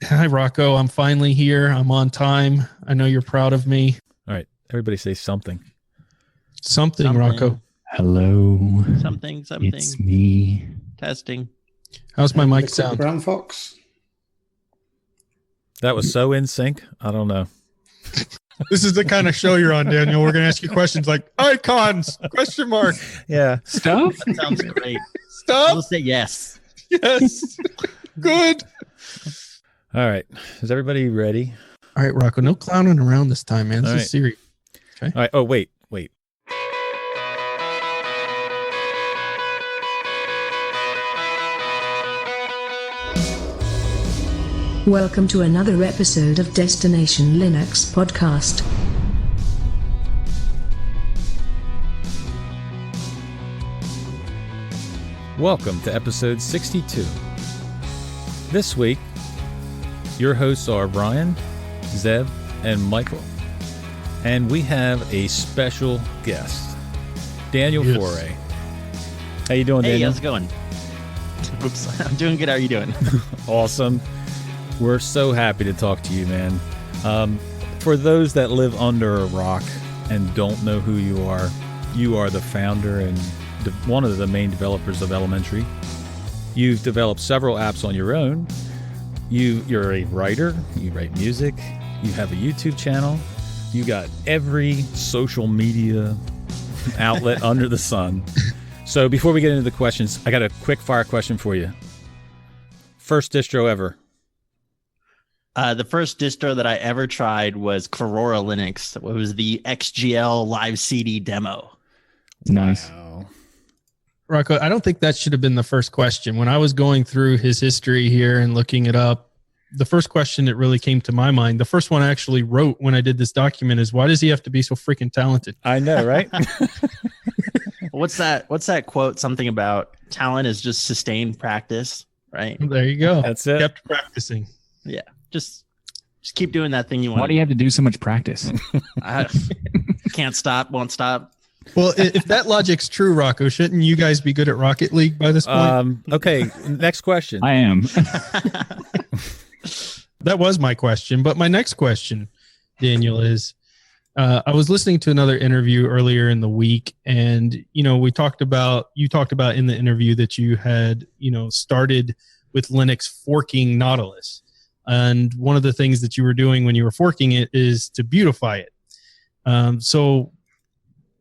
Hi, Rocco. I'm finally here. I'm on time. I know you're proud of me. All right. Everybody say something. Something. Rocco. Hello. Something. It's me. Testing. How's my mic sound? Brown Fox. That was so in sync. I don't know. This is the kind of show you're on, Daniel. We're going to ask you questions like icons, question mark. Yeah. Stuff? That sounds great. Stuff? I'll say yes. Yes. Good. All right. Is everybody ready? All right, Rocco. No clowning around this time, man. This All is right. serious. Okay. All right. Oh, wait. Welcome to another episode of Destination Linux Podcast. Welcome to episode 62. This week, your hosts are Brian, Zeb, and Michael. And we have a special guest, Daniel Foré. How you doing, Hey, Daniel? how's it going? Oops, I'm doing good. How are you doing? Awesome. We're so happy to talk to you, man. For those that live under a rock and don't know who you are the founder and one of the main developers of Elementary. You've developed several apps on your own. You're a writer. You write music. You have a YouTube channel. You got every social media outlet under the sun. So before we get into the questions, I got a quick fire question for you. First distro ever. The first distro that I ever tried was Corora Linux. It was the XGL live CD demo. Nice. Wow. Rocco, I don't think that should have been the first question. When I was going through his history here and looking it up, the first question that really came to my mind, the first one I actually wrote when I did this document is, why does he have to be so freaking talented? I know, right? What's that quote? Something about talent is just sustained practice, right? There you go. That's it. Kept practicing. Yeah. Just keep doing that thing you want. Why do you have to do so much practice? I can't stop, won't stop. Well, if that logic's true, Rocco, shouldn't you guys be good at Rocket League by this point? Okay, next question. I am. That was my question. But my next question, Daniel, is I was listening to another interview earlier in the week, and you talked about in the interview that you had started with Linux forking Nautilus, and one of the things that you were doing when you were forking it is to beautify it. So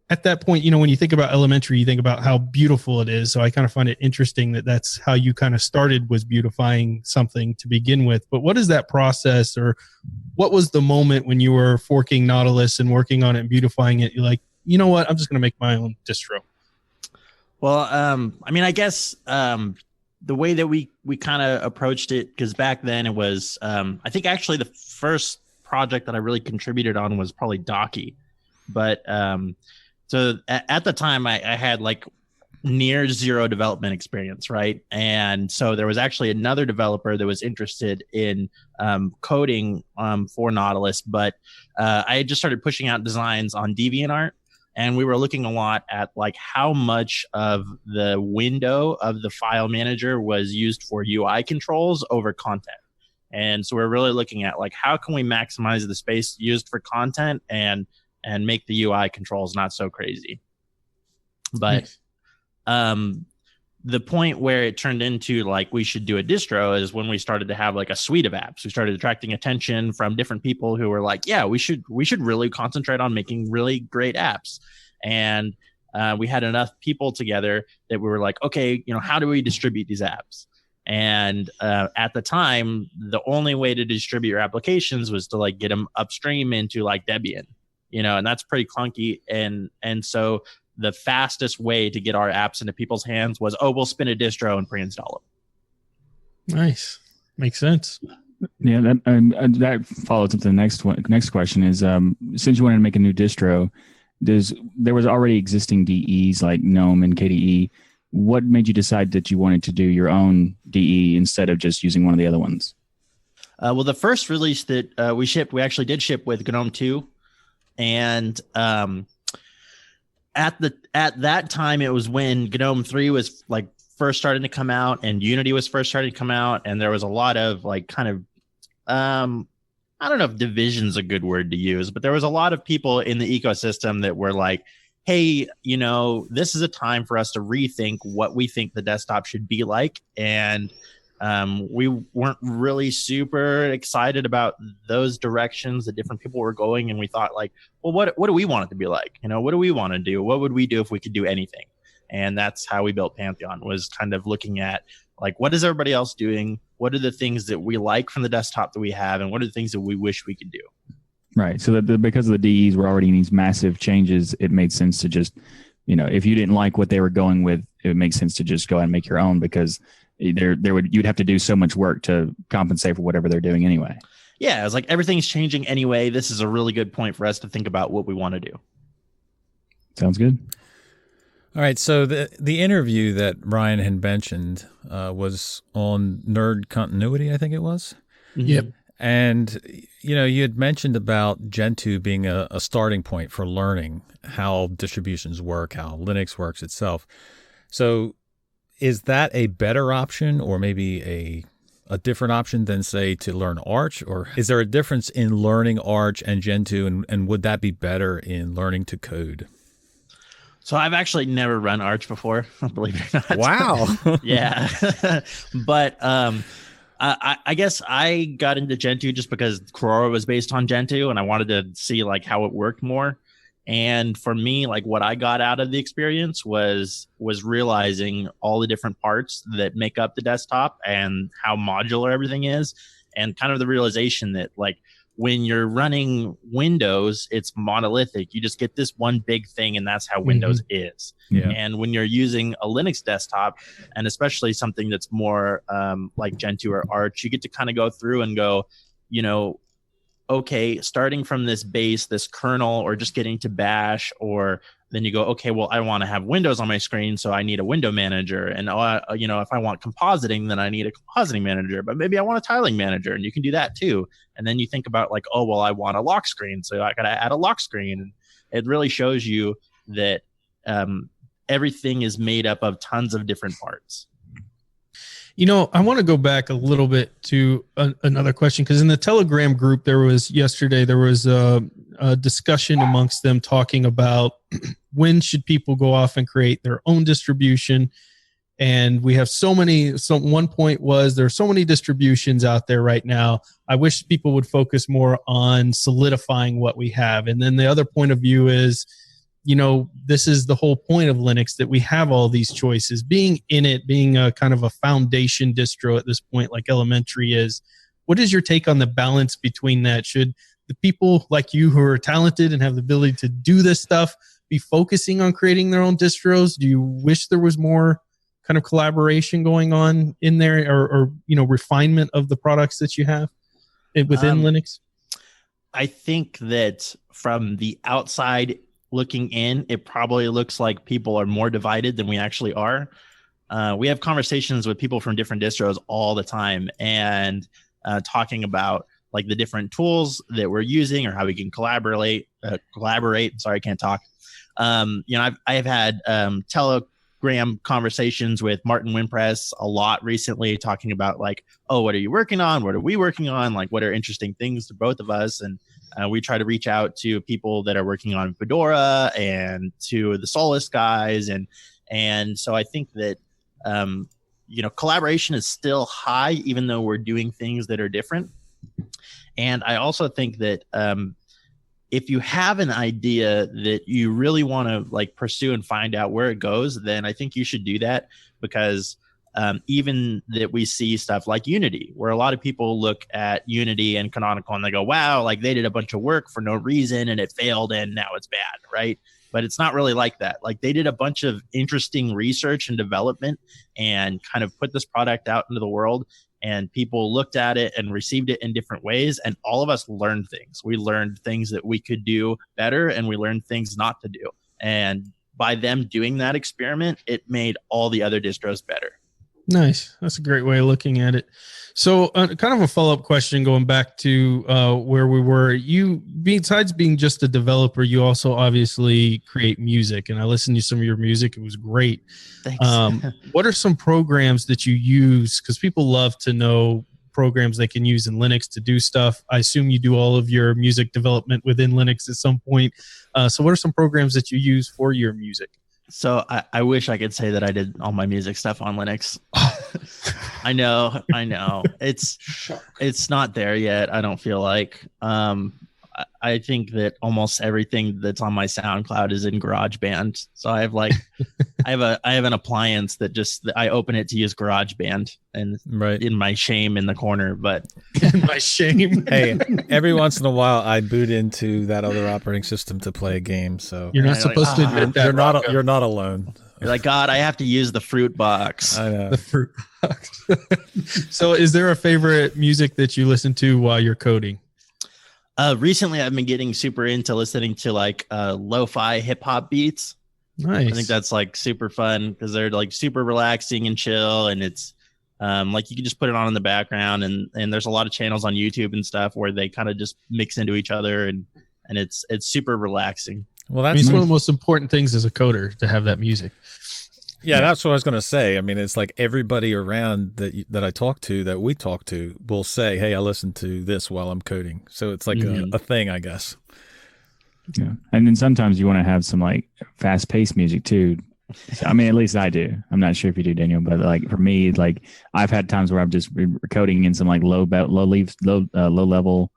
at that point, when you think about Elementary, you think about how beautiful it is. So I kind of find it interesting that that's how you kind of started, was beautifying something to begin with. But what is that process, or what was the moment when you were forking Nautilus and working on it and beautifying it? You're like, you know what? I'm just going to make my own distro. Well, I guess the way that we kind of approached it, because back then it was, I think actually the first project that I really contributed on was probably Docky. But so at the time I had like near zero development experience, right? And so there was actually another developer that was interested in coding for Nautilus, but I had just started pushing out designs on DeviantArt, and we were looking a lot at like how much of the window of the file manager was used for UI controls over content. And so we're really looking at like, how can we maximize the space used for content and make the UI controls not so crazy. But the point where it turned into like we should do a distro is when we started to have like a suite of apps. We started attracting attention from different people who were like, yeah, we should really concentrate on making really great apps. And we had enough people together that we were like, okay, how do we distribute these apps? And at the time, the only way to distribute your applications was to like get them upstream into like Debian. And that's pretty clunky. And so the fastest way to get our apps into people's hands was, we'll spin a distro and pre-install them. Nice. Makes sense. Yeah, that follows up to the next question is, since you wanted to make a new distro, there was already existing DEs like GNOME and KDE. What made you decide that you wanted to do your own DE instead of just using one of the other ones? Well, the first release that we actually did ship with GNOME 2. And at that time, it was when GNOME 3 was like first starting to come out, and Unity was first starting to come out, and there was a lot of like kind of I don't know if division's a good word to use, but there was a lot of people in the ecosystem that were like, hey, this is a time for us to rethink what we think the desktop should be like. And we weren't really super excited about those directions that different people were going. And we thought like, well, what do we want it to be like? What do we want to do? What would we do if we could do anything? And that's how we built Pantheon, was kind of looking at like, what is everybody else doing? What are the things that we like from the desktop that we have? And what are the things that we wish we could do? Right. So that because of the DEs were already in these massive changes, it made sense to just, if you didn't like what they were going with, it would make sense to just go out and make your own, because you'd have to do so much work to compensate for whatever they're doing anyway. Yeah. It's like everything's changing anyway. This is a really good point for us to think about what we want to do. Sounds good. All right, so the interview that Ryan had mentioned was on Nerd Continuity, I think it was. Yep. And, you had mentioned about Gentoo being a starting point for learning how distributions work, how Linux works itself. So is that a better option, or maybe a different option than, say, to learn Arch? Or is there a difference in learning Arch and Gentoo, and would that be better in learning to code? So I've actually never run Arch before, believe it or not. Wow. Yeah. But I guess I got into Gentoo just because Fore was based on Gentoo, and I wanted to see like how it worked more. And for me, like what I got out of the experience was realizing all the different parts that make up the desktop and how modular everything is, and kind of the realization that like when you're running Windows, it's monolithic. You just get this one big thing, and that's how Windows is. Yeah. And when you're using a Linux desktop, and especially something that's more like Gentoo or Arch, you get to kind of go through and go, okay, starting from this base, this kernel, or just getting to Bash, or then you go, okay, well, I want to have Windows on my screen, so I need a window manager. And, if I want compositing, then I need a compositing manager. But maybe I want a tiling manager, and you can do that too. And then you think about like, oh, well, I want a lock screen, so I got to add a lock screen. And it really shows you that everything is made up of tons of different parts. I want to go back a little bit to another question, because in the Telegram group yesterday there was a discussion amongst them talking about when should people go off and create their own distribution. And we have one point was there are so many distributions out there right now. I wish people would focus more on solidifying what we have. And then the other point of view is, this is the whole point of Linux, that we have all these choices. Being in it, being a kind of a foundation distro at this point, like Elementary is. What is your take on the balance between that? Should the people like you who are talented and have the ability to do this stuff be focusing on creating their own distros? Do you wish there was more kind of collaboration going on in there, or refinement of the products that you have within Linux? I think that from the outside looking in, it probably looks like people are more divided than we actually are. We have conversations with people from different distros all the time, and talking about like the different tools that we're using or how we can collaborate. Sorry, I can't talk. I've had Telegram conversations with Martin Wimpress a lot recently, talking about like, oh, what are you working on? What are we working on? Like, what are interesting things to both of us? And we try to reach out to people that are working on Fedora and to the Solus guys. And so I think that, collaboration is still high, even though we're doing things that are different. And I also think that if you have an idea that you really want to like pursue and find out where it goes, then I think you should do that, because even that we see stuff like Unity, where a lot of people look at Unity and Canonical and they go, wow, like they did a bunch of work for no reason and it failed and now it's bad, right? But it's not really like that. Like they did a bunch of interesting research and development and kind of put this product out into the world, and people looked at it and received it in different ways. And all of us learned things. We learned things that we could do better, and we learned things not to do. And by them doing that experiment, it made all the other distros better. Nice. That's a great way of looking at it. So kind of a follow-up question going back to where we were. You, besides being just a developer, you also obviously create music, and I listened to some of your music. It was great. Thanks. What are some programs that you use? Because people love to know programs they can use in Linux to do stuff. I assume you do all of your music development within Linux at some point. So what are some programs that you use for your music? So I wish I could say that I did all my music stuff on Linux. I know. It's not there yet. I don't feel like. I think that almost everything that's on my SoundCloud is in GarageBand. So I have like, I have an appliance that just I open it to use GarageBand, and in my shame in the corner. But in my shame, hey, every once in a while I boot into that other operating system to play a game. So you're not supposed to admit that. You're not alone. You're like, God, I have to use the fruit box. I know. The fruit box. So is there a favorite music that you listen to while you're coding? Recently, I've been getting super into listening to like lo-fi hip hop beats. Nice. I think that's like super fun because they're like super relaxing and chill, and it's like you can just put it on in the background, and there's a lot of channels on YouTube and stuff where they kind of just mix into each other, and it's super relaxing. Well, that's one of the most important things as a coder to have that music. Yeah, that's what I was going to say. I mean, it's like everybody around that I talk to, that we talk to, will say, "Hey, I listen to this while I'm coding." So it's like a thing, I guess. Yeah, and then sometimes you want to have some like fast-paced music too. I mean, at least I do. I'm not sure if you do, Daniel, but like for me, like I've had times where I'm just coding in some like low level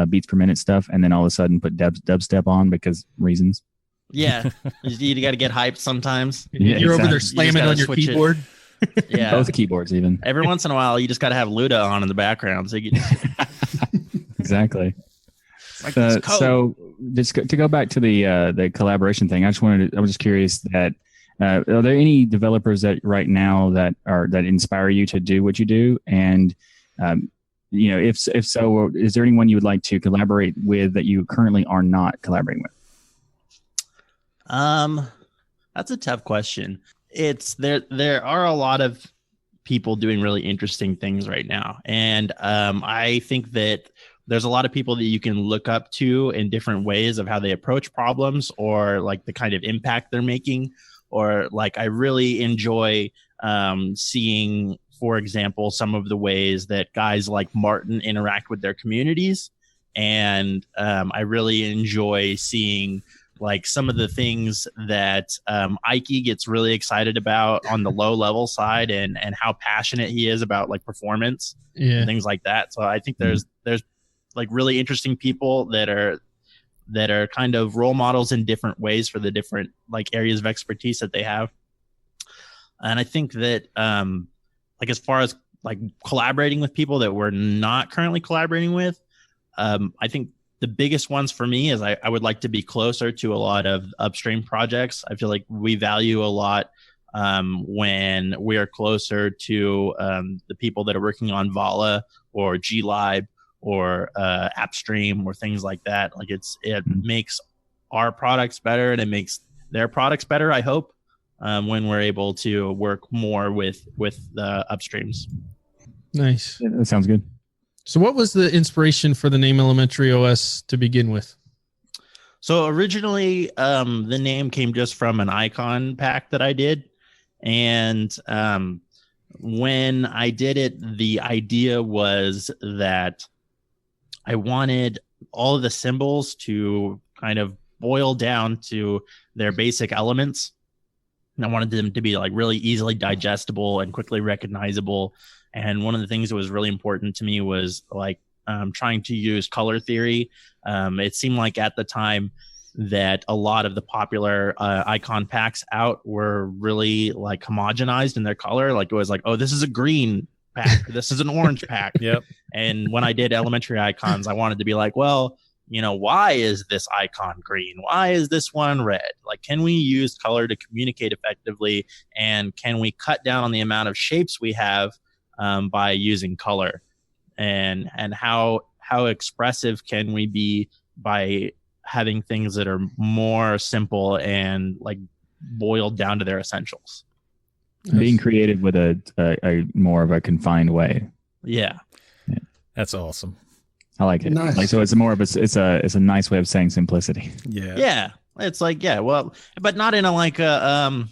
beats per minute stuff, and then all of a sudden put dubstep on because reasons. Yeah, you got to get hyped sometimes. Yeah, you're over there slamming on your keyboard. Yeah, both keyboards even. Every once in a while, you just got to have Luda on in the background. So you can... Exactly. So just to go back to the collaboration thing, I was just curious that are there any developers that right now that inspire you to do what you do, and if so, is there anyone you would like to collaborate with that you currently are not collaborating with? That's a tough question. It's there are a lot of people doing really interesting things right now, and I think that there's a lot of people that you can look up to in different ways of how they approach problems, or like the kind of impact they're making, or like I really enjoy seeing, for example, some of the ways that guys like Martin interact with their communities, and I really enjoy seeing like some of the things that Ike gets really excited about on the low level side, and how passionate he is about like performance and things like that. So I think there's like really interesting people that are kind of role models in different ways for the different like areas of expertise that they have. And I think that like as far as like collaborating with people that we're not currently collaborating with, I think the biggest ones for me is I would like to be closer to a lot of upstream projects. I feel like we value a lot when we're closer to the people that are working on Vala or glib or AppStream or things like that. Like it makes our products better, and it makes their products better, I hope, when we're able to work more with the upstreams. Nice. Yeah, that sounds good. So what was the inspiration for the name Elementary OS to begin with? So originally, the name came just from an icon pack that I did. And when I did it, the idea was that I wanted all of the symbols to kind of boil down to their basic elements. And I wanted them to be like really easily digestible and quickly recognizable. And one of the things that was really important to me was like trying to use color theory. It seemed like at the time that a lot of the popular icon packs out were really like homogenized in their color. Like it was like, oh, this is a green pack, this is an orange pack. Yep. And when I did elementary icons, I wanted to be like, well, why is this icon green? Why is this one red? Like, can we use color to communicate effectively? And can we cut down on the amount of shapes we have by using color? And how expressive can we be by having things that are more simple and like boiled down to their essentials? Being creative with a more of a confined way. Yeah. That's awesome. I like it. Nice. Like, so it's more of it's a nice way of saying simplicity. Yeah. Yeah. It's like, yeah, well, but not in a like a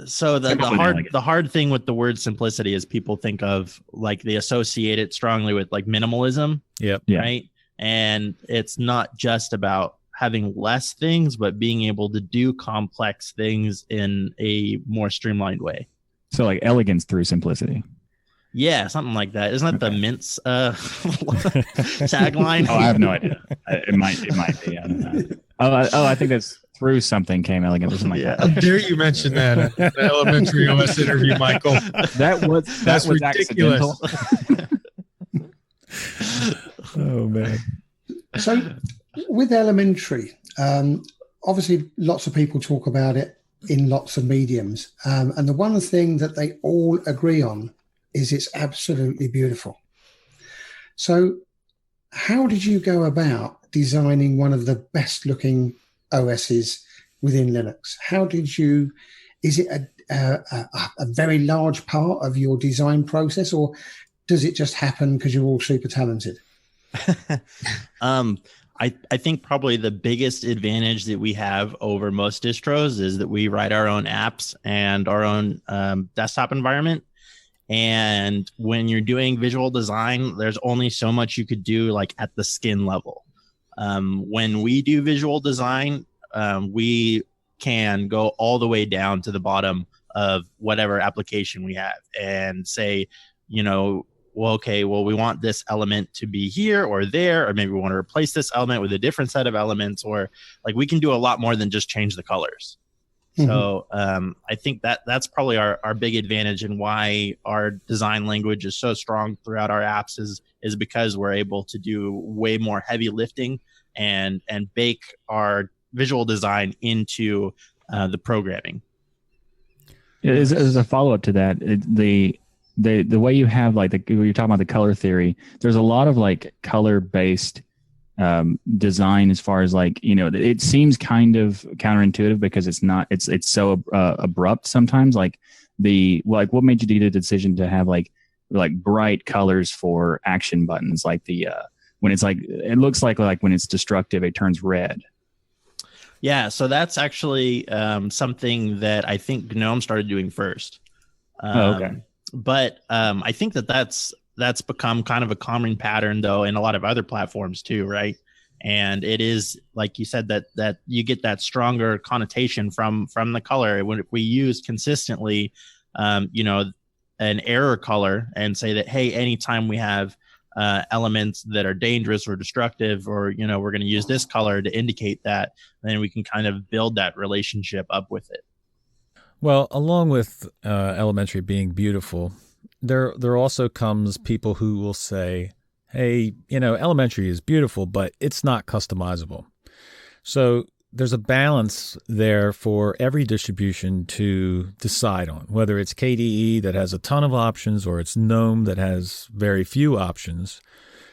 So the Simple and hard elegant. the hard thing with the word simplicity is people think of like they associate it strongly with like minimalism, Yep. Yeah. right? And it's not just about having less things, but being able to do complex things in a more streamlined way. So like elegance through simplicity. Yeah, something like that. Isn't that the Okay. Mint's tagline? Oh, I have no idea. It might be. I don't know. I think that's through something came elegant or something like Yeah. How dare you mention that in the elementary OS interview, Michael? that. That's was ridiculous. accidental. Oh man. So with elementary, obviously lots of people talk about it in lots of mediums. And the one thing that they all agree on is it's absolutely beautiful. So how did you go about designing one of the best looking OSs within Linux? How did you, is it a very large part of your design process, or does it just happen because you're all super talented? I think probably the biggest advantage that we have over most distros is that we write our own apps and our own desktop environment. And when you're doing visual design, there's only so much you could do like at the skin level. When we do visual design, we can go all the way down to the bottom of whatever application we have and say, you know, well, okay, well, we want this element to be here or there, or maybe we want to replace this element with a different set of elements, or like we can do a lot more than just change the colors. Mm-hmm. So I think that's probably our big advantage, and why our design language is so strong throughout our apps is because we're able to do way more heavy lifting and bake our visual design into the programming. As a follow-up to that, the way you have like you're talking about the color theory, there's a lot of like color-based design as far as like, you know, it seems kind of counterintuitive because it's so abrupt sometimes. Like what made you do the decision to have like bright colors for action buttons, like the when it's like it looks like when it's destructive it turns red. Yeah, so that's actually something that I think GNOME started doing first. Okay. But I think that's become kind of a common pattern, though, in a lot of other platforms too, right? And it is, like you said, that you get that stronger connotation from the color. When we use consistently, you know, an error color and say that, hey, anytime we have elements that are dangerous or destructive, or, you know, we're going to use this color to indicate that, then we can kind of build that relationship up with it. Well, along with elementary being beautiful, there also comes people who will say, hey, you know, elementary is beautiful, but it's not customizable. So there's a balance there for every distribution to decide on, whether it's KDE that has a ton of options or it's GNOME that has very few options.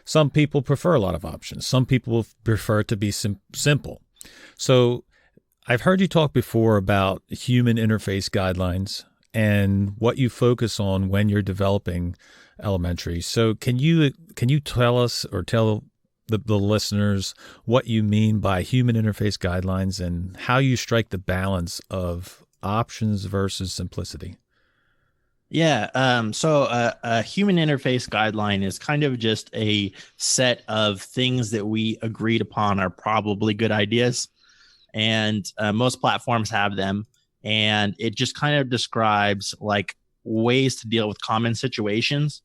Some people prefer a lot of options. Some people prefer to be simple. So I've heard you talk before about human interface guidelines and what you focus on when you're developing elementary. So can you tell us, or tell the listeners, what you mean by human interface guidelines and how you strike the balance of options versus simplicity? Yeah. So a human interface guideline is kind of just a set of things that we agreed upon are probably good ideas. And most platforms have them, and it just kind of describes like ways to deal with common situations.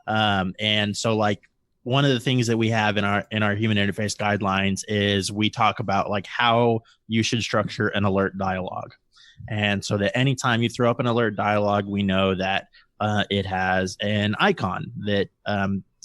And so like one of the things that we have in our human interface guidelines is we talk about like how you should structure an alert dialog. And so that anytime you throw up an alert dialog, we know that it has an icon that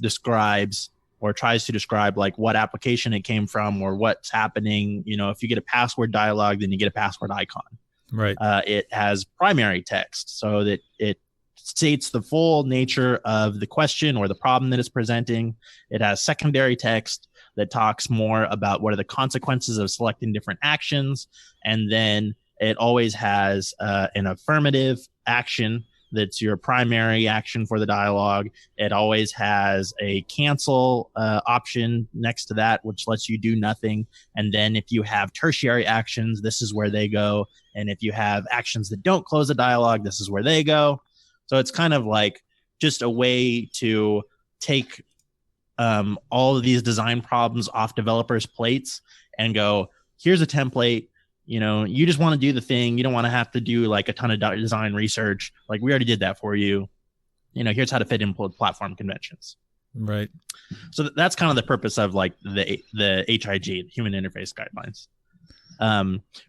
describes or tries to describe like what application it came from or what's happening. You know, if you get a password dialog, then you get a password icon. Right. It has primary text so that it states the full nature of the question or the problem that it's presenting. It has secondary text that talks more about what are the consequences of selecting different actions. And then it always has an affirmative action that's your primary action for the dialogue. It always has a cancel option next to that, which lets you do nothing. And then if you have tertiary actions, this is where they go. And if you have actions that don't close the dialogue, this is where they go. So it's kind of like just a way to take all of these design problems off developers' plates and go, here's a template. You just want to do the thing. You don't want to have to do like a ton of design research. Like, we already did that for you. Here's how to fit in platform conventions. Right. So that's kind of the purpose of like the HIG, Human Interface Guidelines.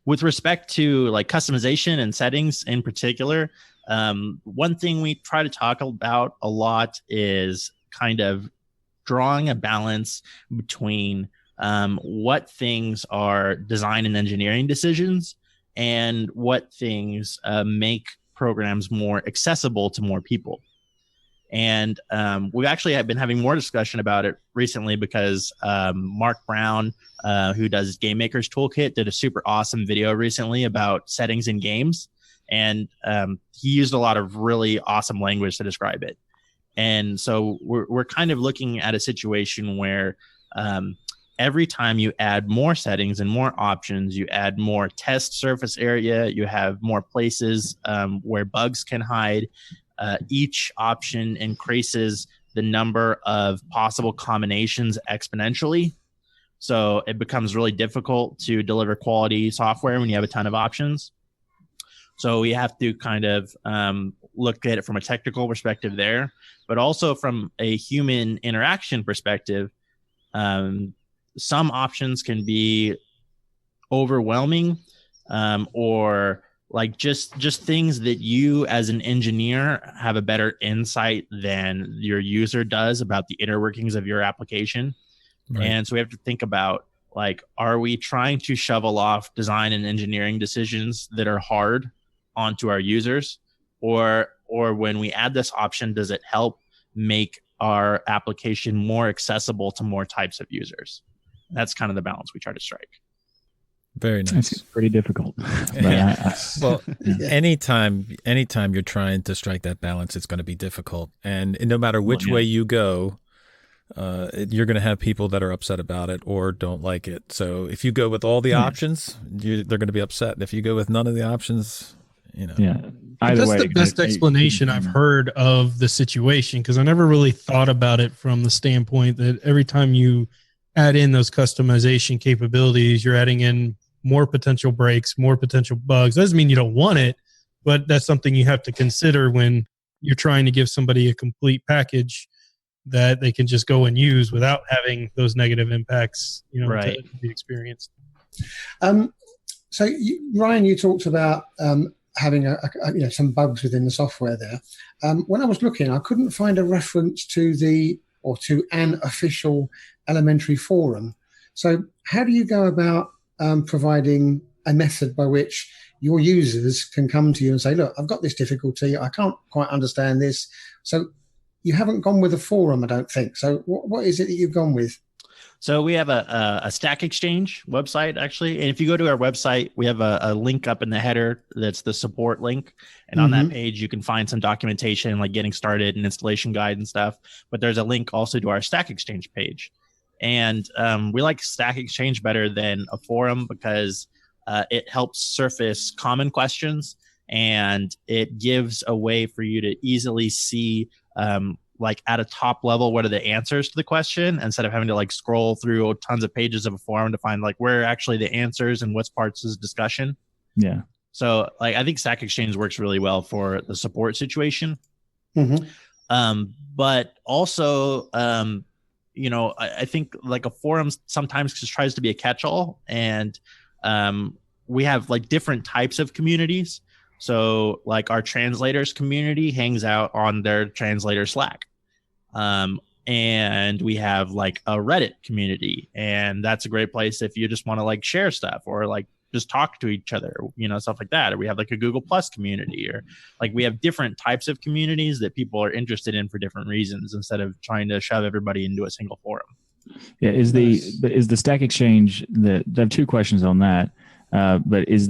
With respect to like customization and settings in particular, one thing we try to talk about a lot is kind of drawing a balance between what things are design and engineering decisions and what things make programs more accessible to more people. And we actually have been having more discussion about it recently because Mark Brown, who does Game Maker's Toolkit, did a super awesome video recently about settings in games. And he used a lot of really awesome language to describe it. And so we're kind of looking at a situation where every time you add more settings and more options, you add more test surface area, you have more places where bugs can hide. Each option increases the number of possible combinations exponentially. So it becomes really difficult to deliver quality software when you have a ton of options. So we have to kind of look at it from a technical perspective there, but also from a human interaction perspective. Some options can be overwhelming or like just things that you as an engineer have a better insight than your user does about the inner workings of your application. Right. And so we have to think about, like, are we trying to shovel off design and engineering decisions that are hard onto our users? Or when we add this option, does it help make our application more accessible to more types of users? That's kind of the balance we try to strike. Very nice. It's pretty difficult. Well, anytime you're trying to strike that balance, it's going to be difficult. And no matter which way you go, you're going to have people that are upset about it or don't like it. So if you go with all the options, they're going to be upset. And if you go with none of the options, Either way, that's the best explanation I've heard of the situation, because I never really thought about it from the standpoint that every time you add in those customization capabilities, you're adding in more potential breaks, more potential bugs. Doesn't mean you don't want it, but that's something you have to consider when you're trying to give somebody a complete package that they can just go and use without having those negative impacts, to be experienced. So Ryan, you talked about having some bugs within the software there. When I was looking, I couldn't find a reference to an official elementary forum. So how do you go about providing a method by which your users can come to you and say, look, I've got this difficulty, I can't quite understand this? So you haven't gone with a forum, I don't think. So what is it that you've gone with? So we have a Stack Exchange website, actually. And if you go to our website, we have a link up in the header that's the support link. And on that page, you can find some documentation, like getting started and installation guide and stuff. But there's a link also to our Stack Exchange page. And we like Stack Exchange better than a forum because it helps surface common questions. And it gives a way for you to easily see like at a top level, what are the answers to the question, instead of having to like scroll through tons of pages of a forum to find like where are actually the answers and what's parts of discussion. Yeah. So like, I think Stack Exchange works really well for the support situation. But also, I think like a forum sometimes just tries to be a catch-all, and we have like different types of communities. So like our translators community hangs out on their translator Slack. And we have like a Reddit community, and that's a great place if you just want to like share stuff or like just talk to each other, stuff like that. Or we have like a Google Plus community, or like we have different types of communities that people are interested in for different reasons, instead of trying to shove everybody into a single forum. Yeah. Is the Stack Exchange I have two questions on that. But is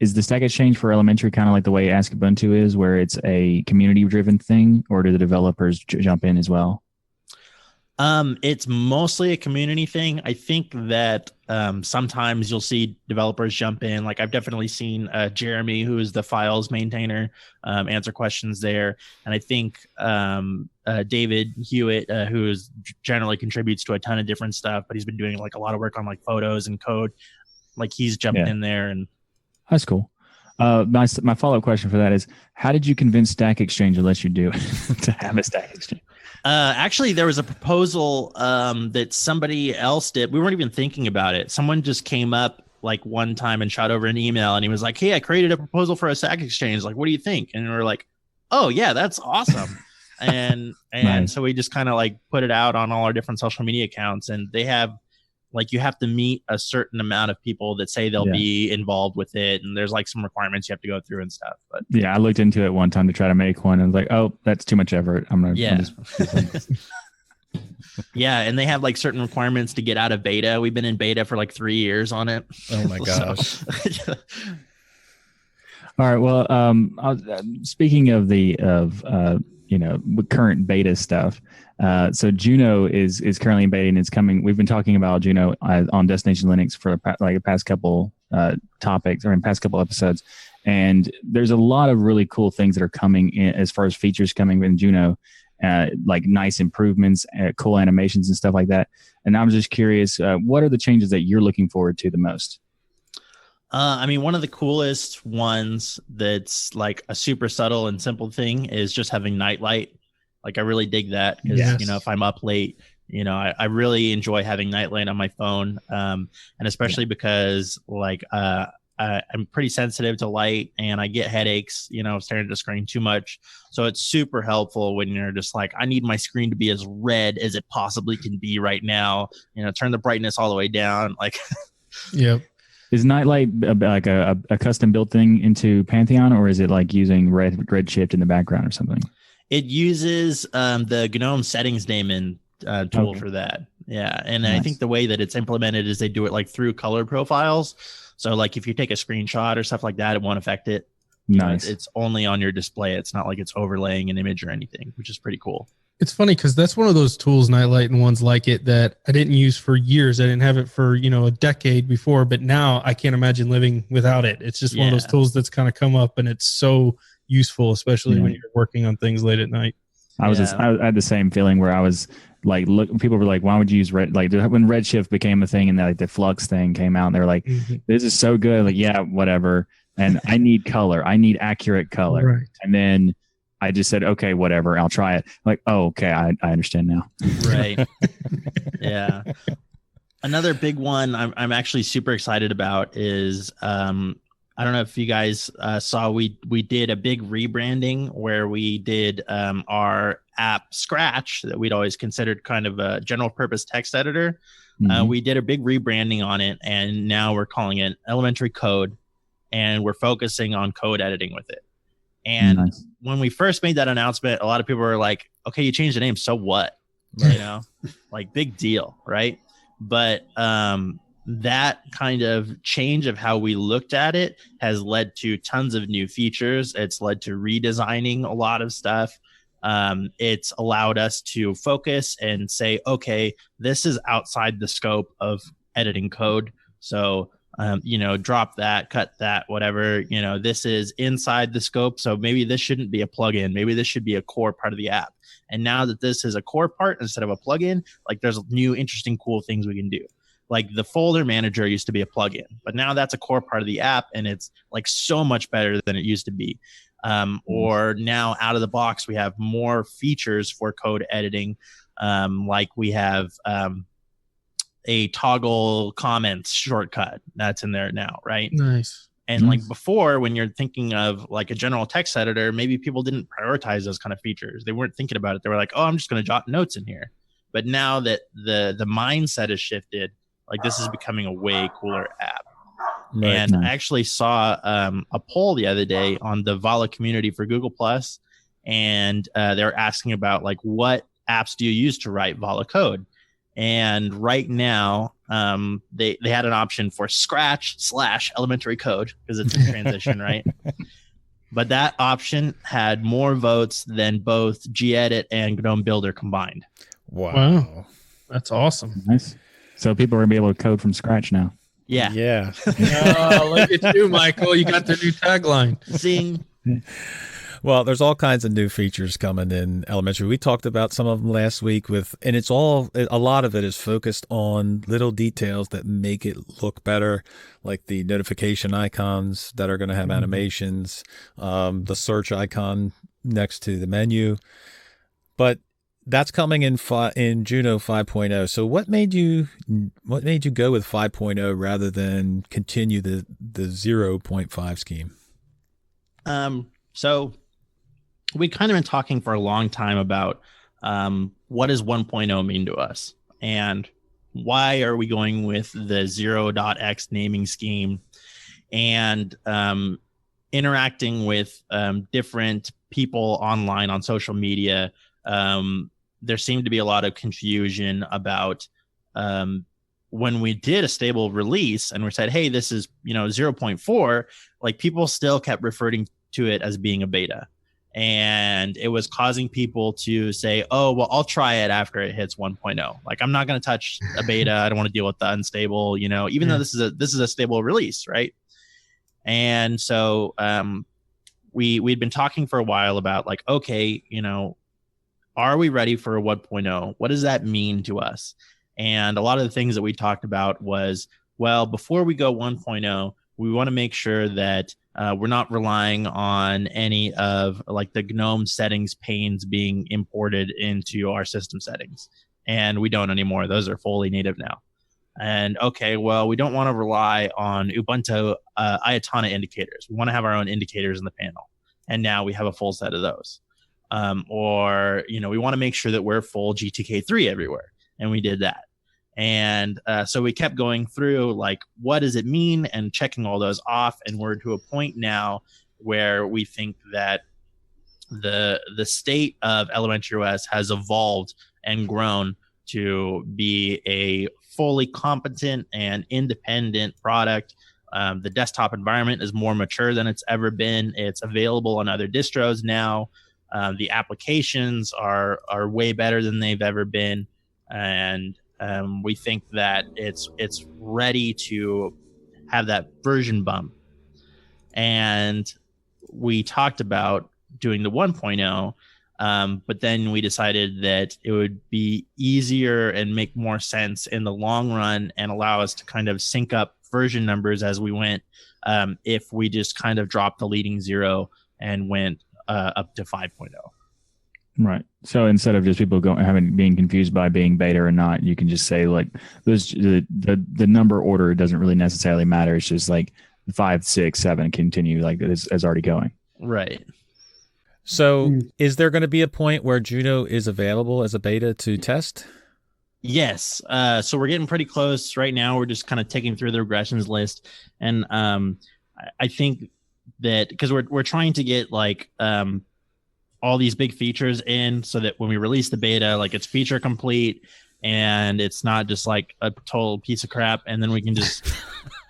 is the Stack Exchange for elementary kind of like the way Ask Ubuntu is, where it's a community-driven thing, or do the developers jump in as well? It's mostly a community thing. I think that sometimes you'll see developers jump in. Like I've definitely seen Jeremy, who is the files maintainer, answer questions there. And I think David Hewitt, who generally contributes to a ton of different stuff, but he's been doing like a lot of work on like photos and code. Like he's jumped in there. And that's cool. My follow-up question for that is, how did you convince Stack Exchange to let you do to have a Stack Exchange? Actually, there was a proposal that somebody else did. We weren't even thinking about it. Someone just came up like one time and shot over an email, and he was like, "Hey, I created a proposal for a Stack Exchange. Like, what do you think?" And we were like, "Oh yeah, that's awesome." and nice. So we just kind of like put it out on all our different social media accounts, and they have like, you have to meet a certain amount of people that say they'll be involved with it. And there's like some requirements you have to go through and stuff. But yeah, I looked into it one time to try to make one. And I was like, oh, that's too much effort. I'm just yeah. And they have like certain requirements to get out of beta. We've been in beta for like 3 years on it. Oh my gosh. All right. Well, speaking of current beta stuff. So Juno is currently in beta and it's coming. We've been talking about Juno on Destination Linux for like the past couple past couple episodes. And there's a lot of really cool things that are coming in as far as features coming in Juno, like nice improvements, cool animations and stuff like that. And I'm just curious, what are the changes that you're looking forward to the most? I mean, one of the coolest ones that's like a super subtle and simple thing is just having nightlight. Like I really dig that because, if I'm up late, I really enjoy having nightlight on my phone. And especially because like I'm pretty sensitive to light and I get headaches, staring at the screen too much. So it's super helpful when you're just like, I need my screen to be as red as it possibly can be right now. Turn the brightness all the way down. Like, yep. Is Nightlight like a custom built thing into Pantheon, or is it like using Redshift in the background or something? It uses the GNOME settings daemon tool for that. Yeah. And nice. I think the way that it's implemented is they do it like through color profiles. So like if you take a screenshot or stuff like that, it won't affect it. Nice. It's only on your display. It's not like it's overlaying an image or anything, which is pretty cool. It's funny because that's one of those tools, Nightlight and ones like it, that I didn't use for years. I didn't have it for, a decade before, but now I can't imagine living without it. It's just one of those tools that's kind of come up and it's so useful, especially when you're working on things late at night. I had the same feeling where I was like, people were like, why would you use Red? Like when Redshift became a thing and like the Flux thing came out and they were like, this is so good. Like, yeah, whatever. And I need color. I need accurate color. Right. And then I just said, okay, whatever, I'll try it. Like, oh, okay, I understand now. Right. Yeah. Another big one I'm actually super excited about is I don't know if you guys saw, we did a big rebranding where we did our app Scratch that we'd always considered kind of a general purpose text editor. We did a big rebranding on it, and now we're calling it Elementary Code, and we're focusing on code editing with it. And when we first made that announcement, a lot of people were like, okay, you changed the name, so what? Like big deal, right? But that kind of change of how we looked at it has led to tons of new features. It's led to redesigning a lot of stuff. It's allowed us to focus and say, okay, this is outside the scope of editing code. So drop that, cut that, whatever, this is inside the scope. So maybe this shouldn't be a plugin. Maybe this should be a core part of the app. And now that this is a core part instead of a plugin, like there's new, interesting, cool things we can do. Like the folder manager used to be a plugin, but now that's a core part of the app. And it's like so much better than it used to be. Or now out of the box, we have more features for code editing. Like we have, a toggle comments shortcut that's in there now, right? Nice. And like before, when you're thinking of like a general text editor, maybe people didn't prioritize those kind of features. They weren't thinking about it. They were like, oh, I'm just going to jot notes in here. But now that the mindset has shifted, like this is becoming a way cooler app. Right. And I actually saw a poll the other day on the Vala community for Google+, and they were asking about like, what apps do you use to write Vala code? And right now, they had an option for Scratch/elementary code because it's in transition, right? But that option had more votes than both gedit and GNOME Builder combined. Wow. That's awesome. Nice. So people are going to be able to code from scratch now. Yeah. Yeah. Oh, look at you, Michael. You got the new tagline. Sing. Well, there's all kinds of new features coming in elementary. We talked about some of them last week and a lot of it is focused on little details that make it look better, like the notification icons that are going to have animations, the search icon next to the menu. But that's coming in Juno 5.0. So what made you go with 5.0 rather than continue the 0.5 scheme? So we'd kind of been talking for a long time about what does 1.0 mean to us, and why are we going with the 0.x naming scheme, and interacting with different people online on social media. There seemed to be a lot of confusion about when we did a stable release and we said, hey, this is 0.4, like people still kept referring to it as being a beta. And it was causing people to say, oh, well, I'll try it after it hits 1.0. Like, I'm not going to touch a beta. I don't want to deal with the unstable, even though this is a stable release, right? And so we'd been talking for a while about like, okay, are we ready for a 1.0? What does that mean to us? And a lot of the things that we talked about was, well, before we go 1.0, we want to make sure that we're not relying on any of like the GNOME settings panes being imported into our system settings. And we don't anymore. Those are fully native now. And okay, well, we don't want to rely on Ubuntu Ayatollah indicators. We want to have our own indicators in the panel. And now we have a full set of those. We want to make sure that we're full GTK3 everywhere. And we did that. And so we kept going through, like, what does it mean, and checking all those off. And we're to a point now where we think that the state of elementary OS has evolved and grown to be a fully competent and independent product. The desktop environment is more mature than it's ever been. It's available on other distros now. The applications are way better than they've ever been. And we think that it's ready to have that version bump. And we talked about doing the 1.0, but then we decided that it would be easier and make more sense in the long run and allow us to kind of sync up version numbers as we went, if we just kind of dropped the leading 0 and went up to 5.0. Right. So instead of just people being confused by being beta or not, you can just say like the number order doesn't really necessarily matter. It's just like 5, 6, 7 continue like as already going. Right. So is there going to be a point where Juno is available as a beta to test? Yes. So we're getting pretty close right now. We're just kind of taking through the regressions list. And I think that because we're trying to get like all these big features in so that when we release the beta, like it's feature complete and it's not just like a total piece of crap. And then we can just,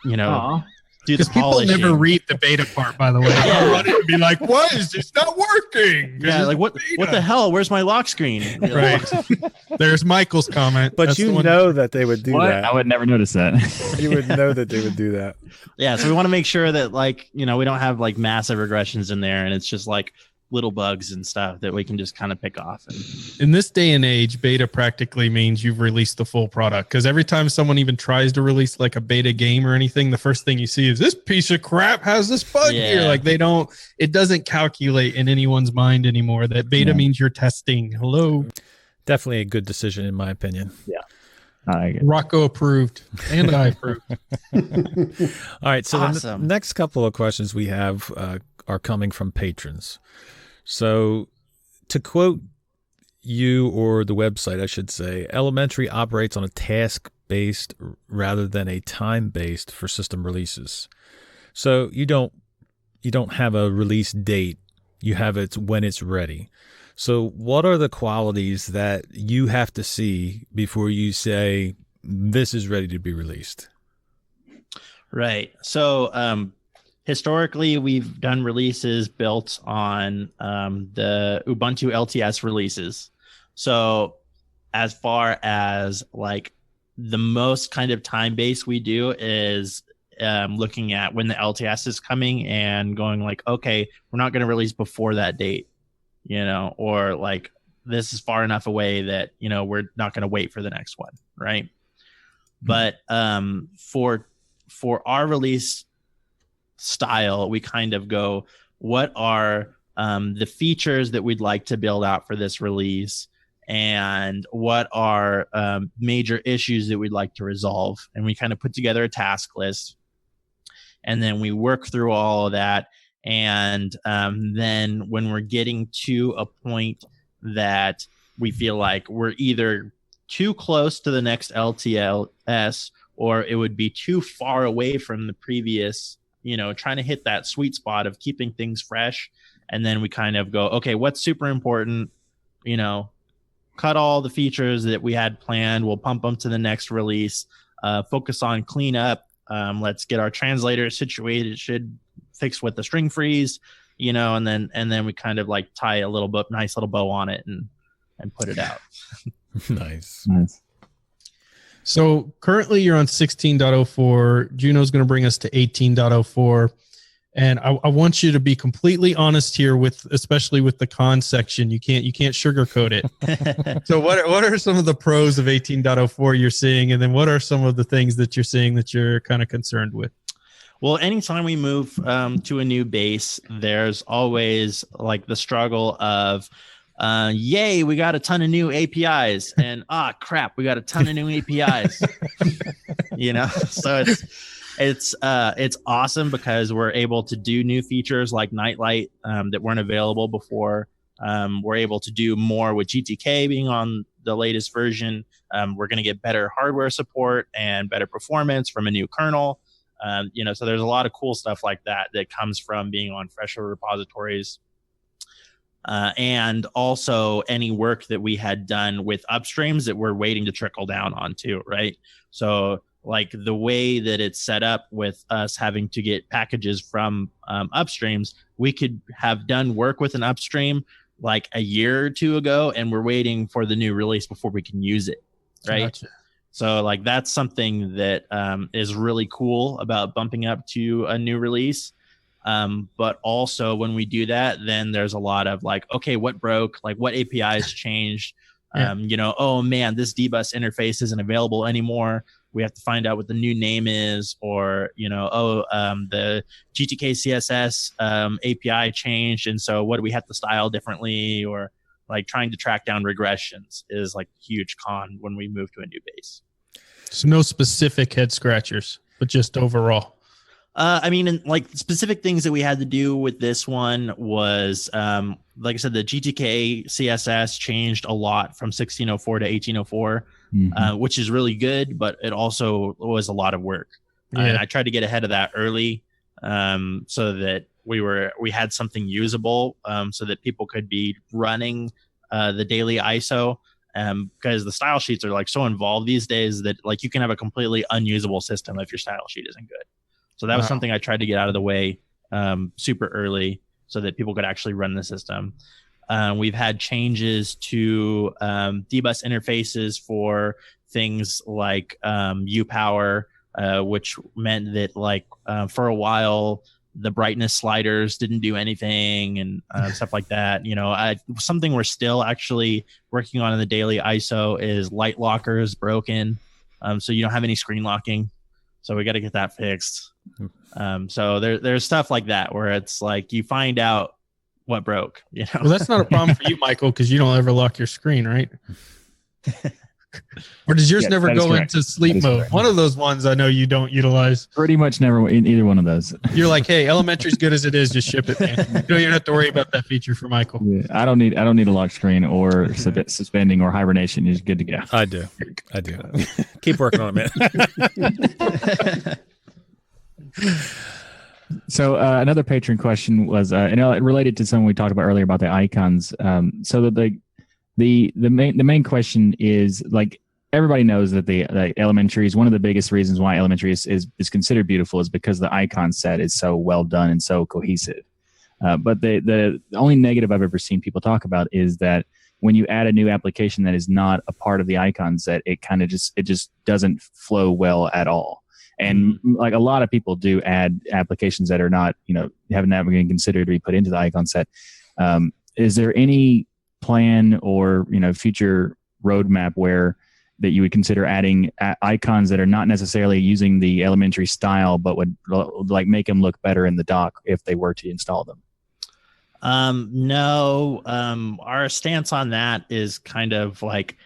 do the polishing. People never read the beta part, by the way. Yeah. Run it and be like, why is this not working? Yeah, like what the hell? Where's my lock screen? Right. There's Michael's comment. But you know that they would do that. I would never notice that. You would know that they would do that. Yeah, so we want to make sure that like, we don't have like massive regressions in there and it's just like little bugs and stuff that we can just kind of pick off. In this day and age, beta practically means you've released the full product, because every time someone even tries to release like a beta game or anything, the first thing you see is this piece of crap has this bug here. Like it doesn't calculate in anyone's mind anymore that beta means you're testing. Hello. Definitely a good decision in my opinion. Yeah. Rocco approved and I approved. All right. So awesome. The next couple of questions we have are coming from patrons. So to quote you, or the website, I should say, elementary operates on a task-based rather than a time-based for system releases. So you don't have a release date. You have it when it's ready. So what are the qualities that you have to see before you say, this is ready to be released? Right. So historically, we've done releases built on the Ubuntu LTS releases. So as far as like the most kind of time base we do is looking at when the LTS is coming and going like, okay, we're not going to release before that date, or like this is far enough away that, we're not going to wait for the next one. Right. But for our release style, we kind of go, what are the features that we'd like to build out for this release? And what are major issues that we'd like to resolve? And we kind of put together a task list. And then we work through all of that. And then when we're getting to a point that we feel like we're either too close to the next LTS or it would be too far away from the previous, trying to hit that sweet spot of keeping things fresh. And then we kind of go, okay, what's super important? Cut all the features that we had planned. We'll pump them to the next release. Focus on cleanup. Let's get our translator situated. It should fix with the string freeze, and then we kind of like tie a nice little bow on it and put it out. Nice. So currently you're on 16.04. Juno's going to bring us to 18.04. And I want you to be completely honest here especially with the con section. You can't sugarcoat it. So what are some of the pros of 18.04 you're seeing? And then what are some of the things that you're seeing that you're kind of concerned with? Well, anytime we move to a new base, there's always like the struggle of, yay, we got a ton of new APIs, and crap, we got a ton of new APIs. So it's awesome because we're able to do new features like Nightlight that weren't available before. We're able to do more with GTK being on the latest version. We're going to get better hardware support and better performance from a new kernel. So there's a lot of cool stuff like that comes from being on fresher repositories. And also any work that we had done with upstreams that we're waiting to trickle down onto, right? So like the way that it's set up with us having to get packages from upstreams, we could have done work with an upstream like a year or two ago, and we're waiting for the new release before we can use it, right? Gotcha. So like that's something that is really cool about bumping up to a new release. But also when we do that, then there's a lot of like, okay, what broke? Like what APIs changed? Yeah. Oh man, this dbus interface isn't available anymore. We have to find out what the new name is, or, the GTK CSS API changed. And so what do we have to style differently? Or like trying to track down regressions is like a huge con when we move to a new base. So no specific head scratchers, but just overall. And like specific things that we had to do with this one was, like I said, the GTK CSS changed a lot from 1604 to 1804, which is really good, but it also was a lot of work. Yeah. And I tried to get ahead of that early, so that we had something usable, so that people could be running the daily ISO, because the style sheets are like so involved these days that like you can have a completely unusable system if your style sheet isn't good. So that was something I tried to get out of the way super early so that people could actually run the system. We've had changes to dbus interfaces for things like uPower, which meant that like for a while the brightness sliders didn't do anything and stuff like that. Something we're still actually working on in the daily ISO is light lockers broken, so you don't have any screen locking. So we got to get that fixed. So there's stuff like that where it's like you find out what broke. Well, that's not a problem for you, Michael, because you don't ever lock your screen, right? Or does yours never go into sleep mode? Correct. One of those ones I know you don't utilize. Pretty much never in either one of those. You're like, hey, elementary's good as it is. Just ship it, man. You don't even have to worry about that feature for Michael. Yeah, I don't need a lock screen or suspending or hibernation. Is good to go. I do. Keep working on it, man. So another patron question was, it related to something we talked about earlier about the icons. So that the main question is like, everybody knows that the elementary is one of the biggest reasons why elementary is considered beautiful is because the icon set is so well done and so cohesive. But the only negative I've ever seen people talk about is that when you add a new application that is not a part of the icon set, it kind of just doesn't flow well at all. And like a lot of people do add applications that are not, haven't been considered to be put into the icon set. Is there any plan or, future roadmap that you would consider adding icons that are not necessarily using the elementary style, but would like make them look better in the dock if they were to install them? No, our stance on that is kind of like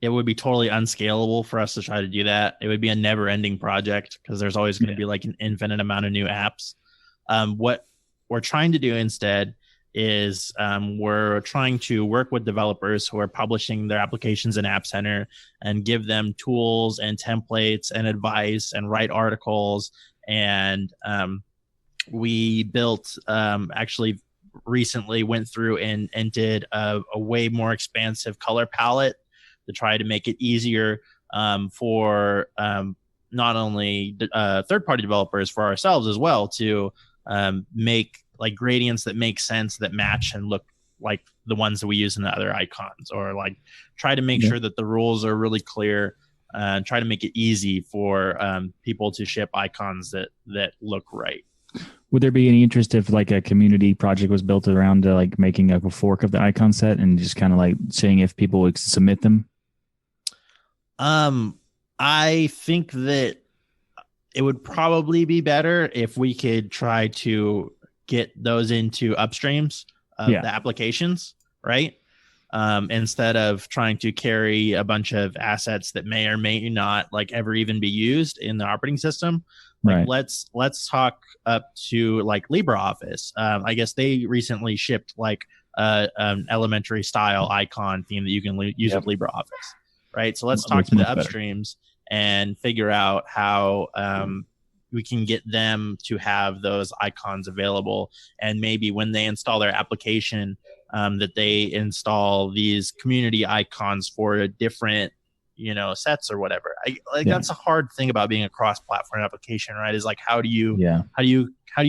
it would be totally unscalable for us to try to do that. It would be a never ending project because there's always going to be like an infinite amount of new apps. What we're trying to do instead is we're trying to work with developers who are publishing their applications in App Center and give them tools and templates and advice and write articles. And we built actually recently went through and did a way more expansive color palette to try to make it easier for not only third-party developers, for ourselves as well, to make like gradients that make sense, that match and look like the ones that we use in the other icons, or like try to make sure that the rules are really clear and try to make it easy for people to ship icons that look right. Would there be any interest if like a community project was built around like making a fork of the icon set and just kind of like seeing if people would submit them? I think that it would probably be better if we could try to get those into upstreams of the applications, right? Instead of trying to carry a bunch of assets that may or may not like ever even be used in the operating system. Like let's talk up to like LibreOffice. I guess they recently shipped like an elementary style icon theme that you can use with LibreOffice, right? So let's talk to the upstreams and figure out how we can get them to have those icons available. And maybe when they install their application, that they install these community icons for different, sets or whatever. That's a hard thing about being a cross-platform application, right? Is like how do you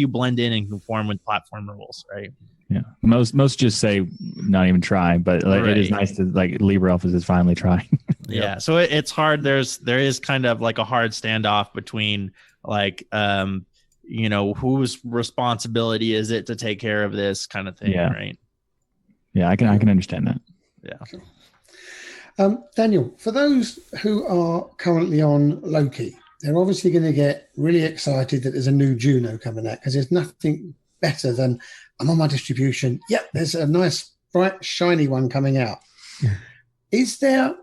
blend in and conform with platform rules, right? Yeah, most just say not even try, but it is nice to like LibreOffice is finally trying. Yeah, so it's hard. There is kind of like a hard standoff between like whose responsibility is it to take care of this kind of thing, right? Yeah, I can understand that. Yeah. Daniel, for those who are currently on Loki, they're obviously going to get really excited that there's a new Juno coming out, because there's nothing better than I'm on my distribution. Yep, there's a nice, bright, shiny one coming out. Is there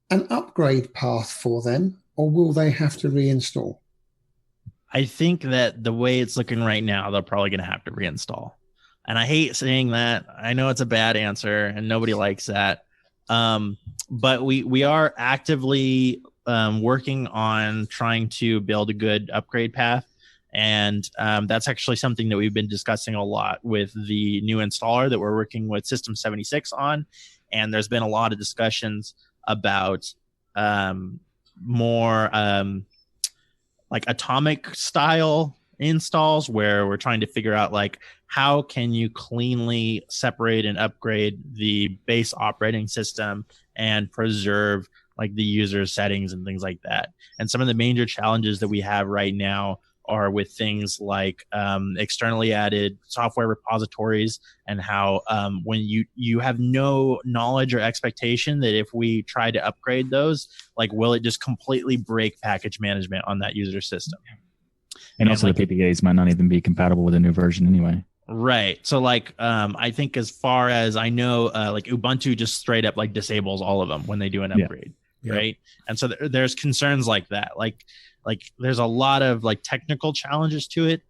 an upgrade path for them, or will they have to reinstall? I think that the way it's looking right now, they're probably going to have to reinstall. And I hate saying that. I know it's a bad answer and nobody likes that. But we are actively working on trying to build a good upgrade path. And that's actually something that we've been discussing a lot with the new installer that we're working with System 76 on. And there's been a lot of discussions about more like atomic style installs, where we're trying to figure out like how can you cleanly separate and upgrade the base operating system and preserve like the user settings and things like that. And some of the major challenges that we have right now are with things like externally added software repositories, and how when you have no knowledge or expectation that if we try to upgrade those, like will it just completely break package management on that user system? And also like, the PPAs might not even be compatible with a new version anyway. Right. So like I think as far as I know, like Ubuntu just straight up like disables all of them when they do an upgrade. Right. And so there's concerns like that. Like there's a lot of like technical challenges to it.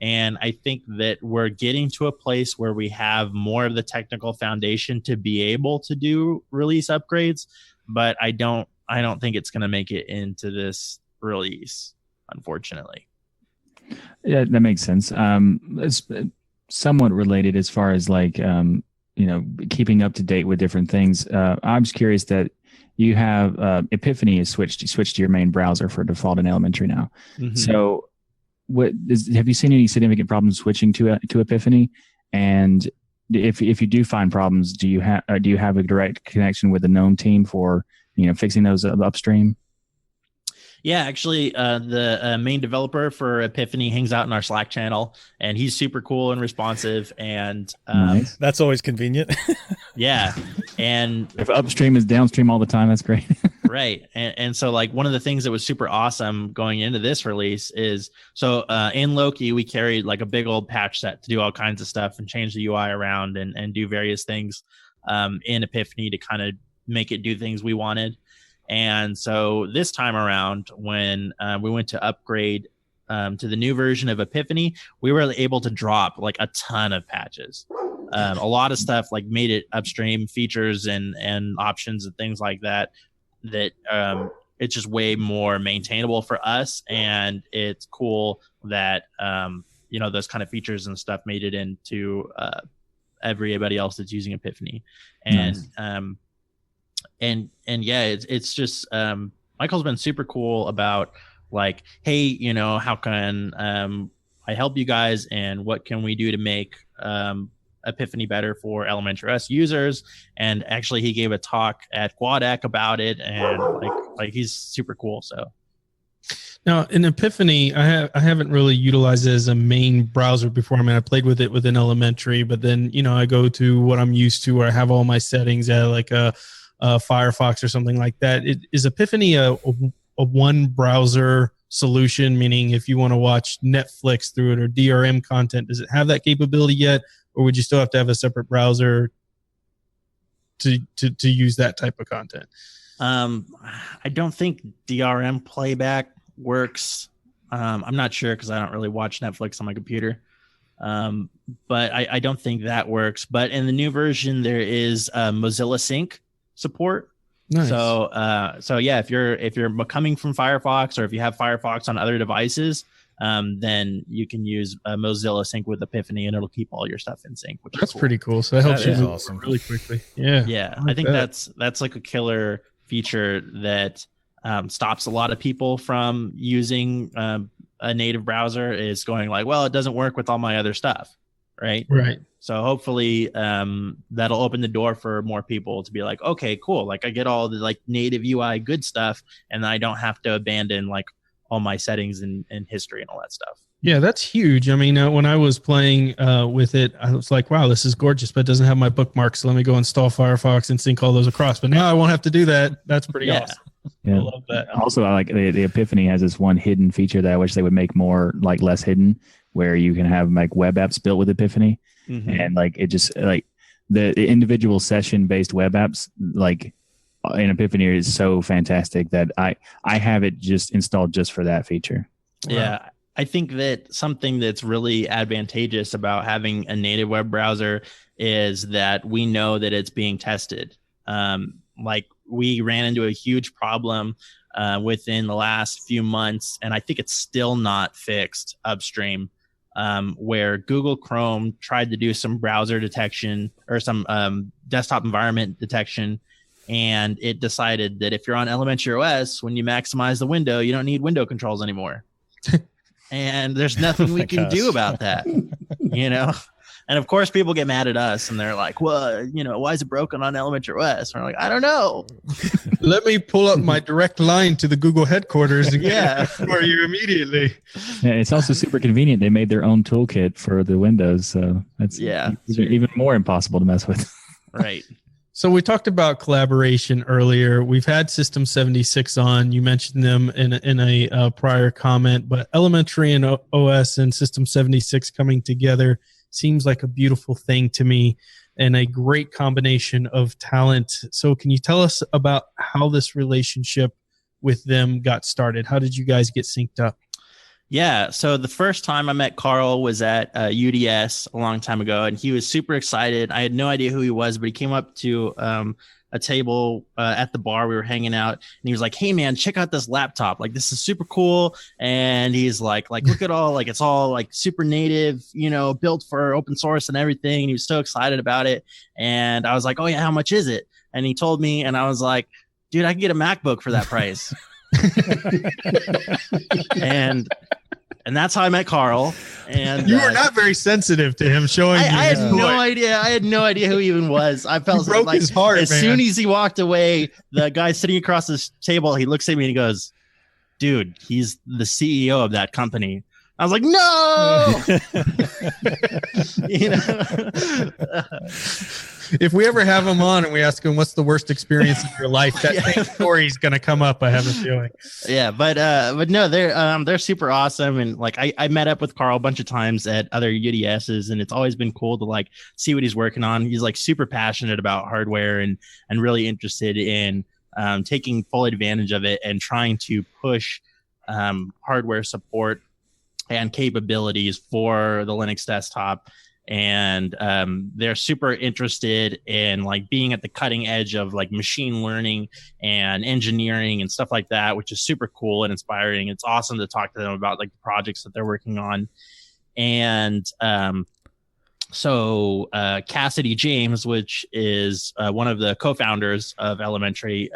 And I think that we're getting to a place where we have more of the technical foundation to be able to do release upgrades, but I don't think it's going to make it into this release, unfortunately. Yeah, that makes sense. It's somewhat related as far as like, keeping up to date with different things. I'm just curious that you have Epiphany is switched to your main browser for default in elementary now. Mhm. So have you seen any significant problems switching to Epiphany? And if you do find problems, do you have a direct connection with the GNOME team for fixing those upstream? Yeah, actually, the main developer for Epiphany hangs out in our Slack channel, and he's super cool and responsive. And Nice. That's always convenient. yeah, and If upstream is downstream all the time, that's great. right, and so like one of the things that was super awesome going into this release is in Loki we carried like a big old patch set to do all kinds of stuff and change the UI around and do various things in Epiphany to kind of make it do things we wanted. And so this time around, when we went to upgrade to the new version of Epiphany, we were able to drop like a ton of patches. A lot of stuff like made it upstream features and options and things like that it's just way more maintainable for us. And it's cool that, those kind of features and stuff made it into everybody else that's using Epiphany. And Nice. And yeah, it's just Michael's been super cool about like, hey, how can I help you guys, and what can we do to make Epiphany better for elementary OS users? And actually he gave a talk at QuadEC about it, and like he's super cool. So Now in Epiphany, I haven't really utilized it as a main browser before. I mean, I played with it within elementary, but then I go to what I'm used to, where I have all my settings at like a Firefox or something like that. Is Epiphany a one browser solution? Meaning, if you want to watch Netflix through it or DRM content, does it have that capability yet, or would you still have to have a separate browser to use that type of content? I don't think DRM playback works. I'm not sure because I don't really watch Netflix on my computer. But I don't think that works. But in the new version, there is Mozilla Sync support. Nice. So yeah, if you're coming from Firefox, or if you have Firefox on other devices, then you can use Mozilla Sync with Epiphany, and it'll keep all your stuff in sync. Which That's is cool. pretty cool. So that helps That you is move awesome. really quickly. Yeah. Yeah, like I think that. that's like a killer feature that stops a lot of people from using a native browser, is going like, well, it doesn't work with all my other stuff, right? Right. So hopefully that'll open the door for more people to be like, okay, cool. Like I get all the like native UI good stuff, and I don't have to abandon like all my settings and history and all that stuff. Yeah, that's huge. I mean, when I was playing with it, I was like, wow, this is gorgeous, but it doesn't have my bookmarks. So let me go install Firefox and sync all those across. But now I won't have to do that. That's pretty awesome. Yeah. I love that. Also, I like the Epiphany has this one hidden feature that I wish they would make more like less hidden, where you can have like web apps built with Epiphany. Mhm. And like it just like the individual session based web apps like in Epiphany is so fantastic that I have it just installed just for that feature. Yeah, I think that something that's really advantageous about having a native web browser is that we know that it's being tested. Like we ran into a huge problem within the last few months, and I think it's still not fixed upstream, where Google Chrome tried to do some browser detection or some desktop environment detection, and it decided that if you're on elementary OS, when you maximize the window, you don't need window controls anymore. And there's nothing we can do about that, And of course, people get mad at us, and they're like, "Well, why is it broken on elementary OS?" And we're like, "I don't know." Let me pull up my direct line to the Google headquarters and get it for you immediately. Yeah, it's also super convenient. They made their own toolkit for the Windows, so that's even more impossible to mess with. Right. So we talked about collaboration earlier. We've had System 76 on. You mentioned them in a prior comment, but Elementary and OS and System 76 coming together seems like a beautiful thing to me, and a great combination of talent. So can you tell us about how this relationship with them got started? How did you guys get synced up? Yeah, so the first time I met Carl was at UDS a long time ago, and he was super excited. I had no idea who he was, but he came up to a table at the bar. We were hanging out, and he was like, "Hey, man, check out this laptop. Like, this is super cool." And he's like, look at all, like, it's all like super native, built for open source and everything. And he was so excited about it. And I was like, "Oh yeah, how much is it?" And he told me, and I was like, dude, I can get a MacBook for that price. and that's how I met Carl. And you were not very sensitive to him showing. I had no idea. I had no idea who he even was. I felt broke like his heart, as man. soon as he walked away, the guy sitting across the table, he looks at me and he goes, dude, he's the CEO of that company. I was like, no. You know. If we ever have him on and we ask him what's the worst experience of your life, that same story's gonna come up. I have a feeling. Yeah, but no, they're super awesome, and like I met up with Carl a bunch of times at other UDSs, and it's always been cool to like see what he's working on. He's like super passionate about hardware and really interested in taking full advantage of it and trying to push hardware support and capabilities for the Linux desktop. And they're super interested in like being at the cutting edge of like machine learning and engineering and stuff like that, which is super cool and inspiring. It's awesome to talk to them about like the projects that they're working on. And so Cassidy James, which is one of the co-founders of Elementary,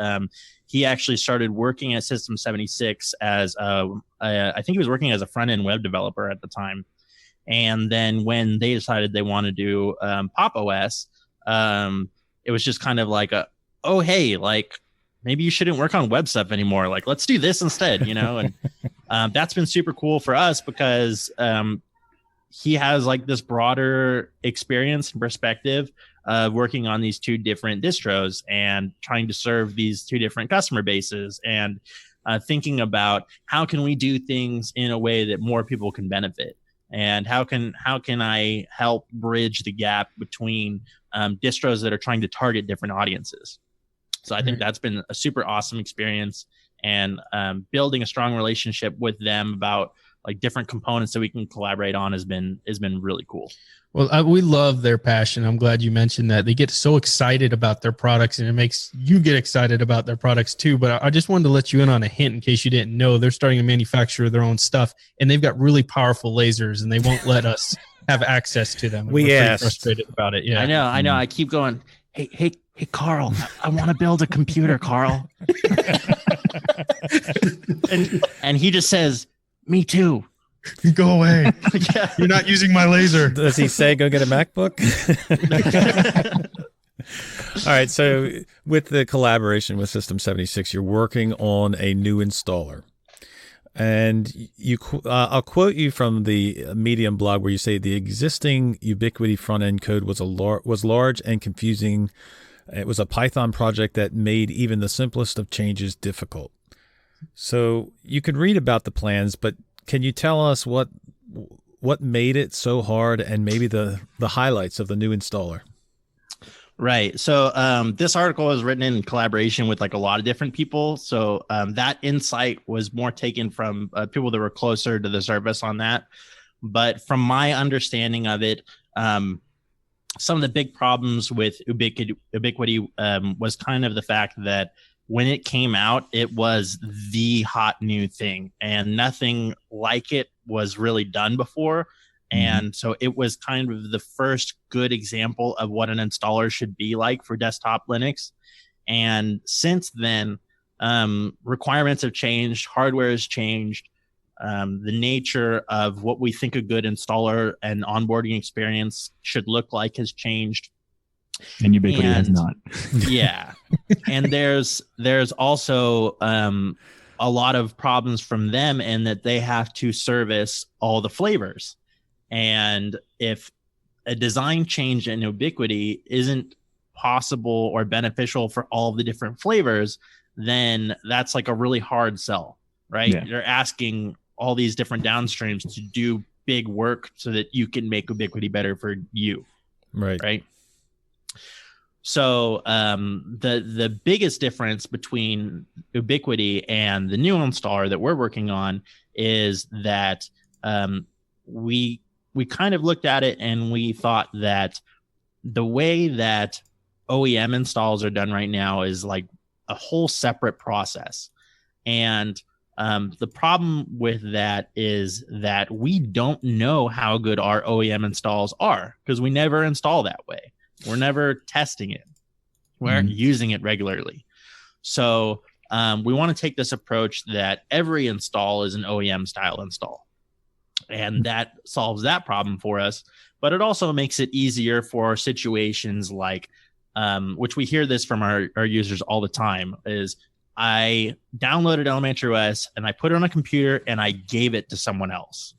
he actually started working at System 76 as I think he was working as a front-end web developer at the time. And then when they decided they want to do Pop OS, it was just kind of like oh, hey, like maybe you shouldn't work on web stuff anymore. Like, let's do this instead, you know? And that's been super cool for us because he has like this broader experience and perspective of working on these two different distros and trying to serve these two different customer bases and thinking about how can we do things in a way that more people can benefit. And how can I help bridge the gap between distros that are trying to target different audiences? So I think that's been a super awesome experience, and building a strong relationship with them about like different components that we can collaborate on has been really cool. Well, we love their passion. I'm glad you mentioned that. They get so excited about their products, and it makes you get excited about their products too. But I just wanted to let you in on a hint in case you didn't know. They're starting to manufacture their own stuff, and they've got really powerful lasers, and they won't let us have access to them. We're pretty frustrated about it. Yeah, I know. I keep going, hey, Carl, I want to build a computer, Carl. and he just says, me too. Go away. Yeah. You're not using my laser. Does he say go get a MacBook? All right. So with the collaboration with System 76, you're working on a new installer. And I'll quote you from the Medium blog where you say the existing Ubiquity front-end code was large and confusing. It was a Python project that made even the simplest of changes difficult. So you could read about the plans, but can you tell us what made it so hard and maybe the highlights of the new installer? Right. So this article was written in collaboration with like a lot of different people. So that insight was more taken from people that were closer to the service on that. But from my understanding of it, some of the big problems with Ubiquity was kind of the fact that when it came out, it was the hot new thing and nothing like it was really done before. And so it was kind of the first good example of what an installer should be like for desktop Linux. And since then, requirements have changed, hardware has changed, the nature of what we think a good installer and onboarding experience should look like has changed. And Ubiquity has not. Yeah. And there's also a lot of problems from them in that they have to service all the flavors. And if a design change in Ubiquity isn't possible or beneficial for all of the different flavors, then that's like a really hard sell, right? Yeah. You're asking all these different downstreams to do big work so that you can make Ubiquity better for you. Right. So the biggest difference between Ubiquity and the new installer that we're working on is that we kind of looked at it and we thought that the way that OEM installs are done right now is like a whole separate process. And the problem with that is that we don't know how good our OEM installs are because we never install that way. We're never testing it. We're using it regularly. So we want to take this approach that every install is an OEM style install. And that solves that problem for us. But it also makes it easier for situations like, which we hear this from our users all the time, is I downloaded Elementary OS and I put it on a computer and I gave it to someone else,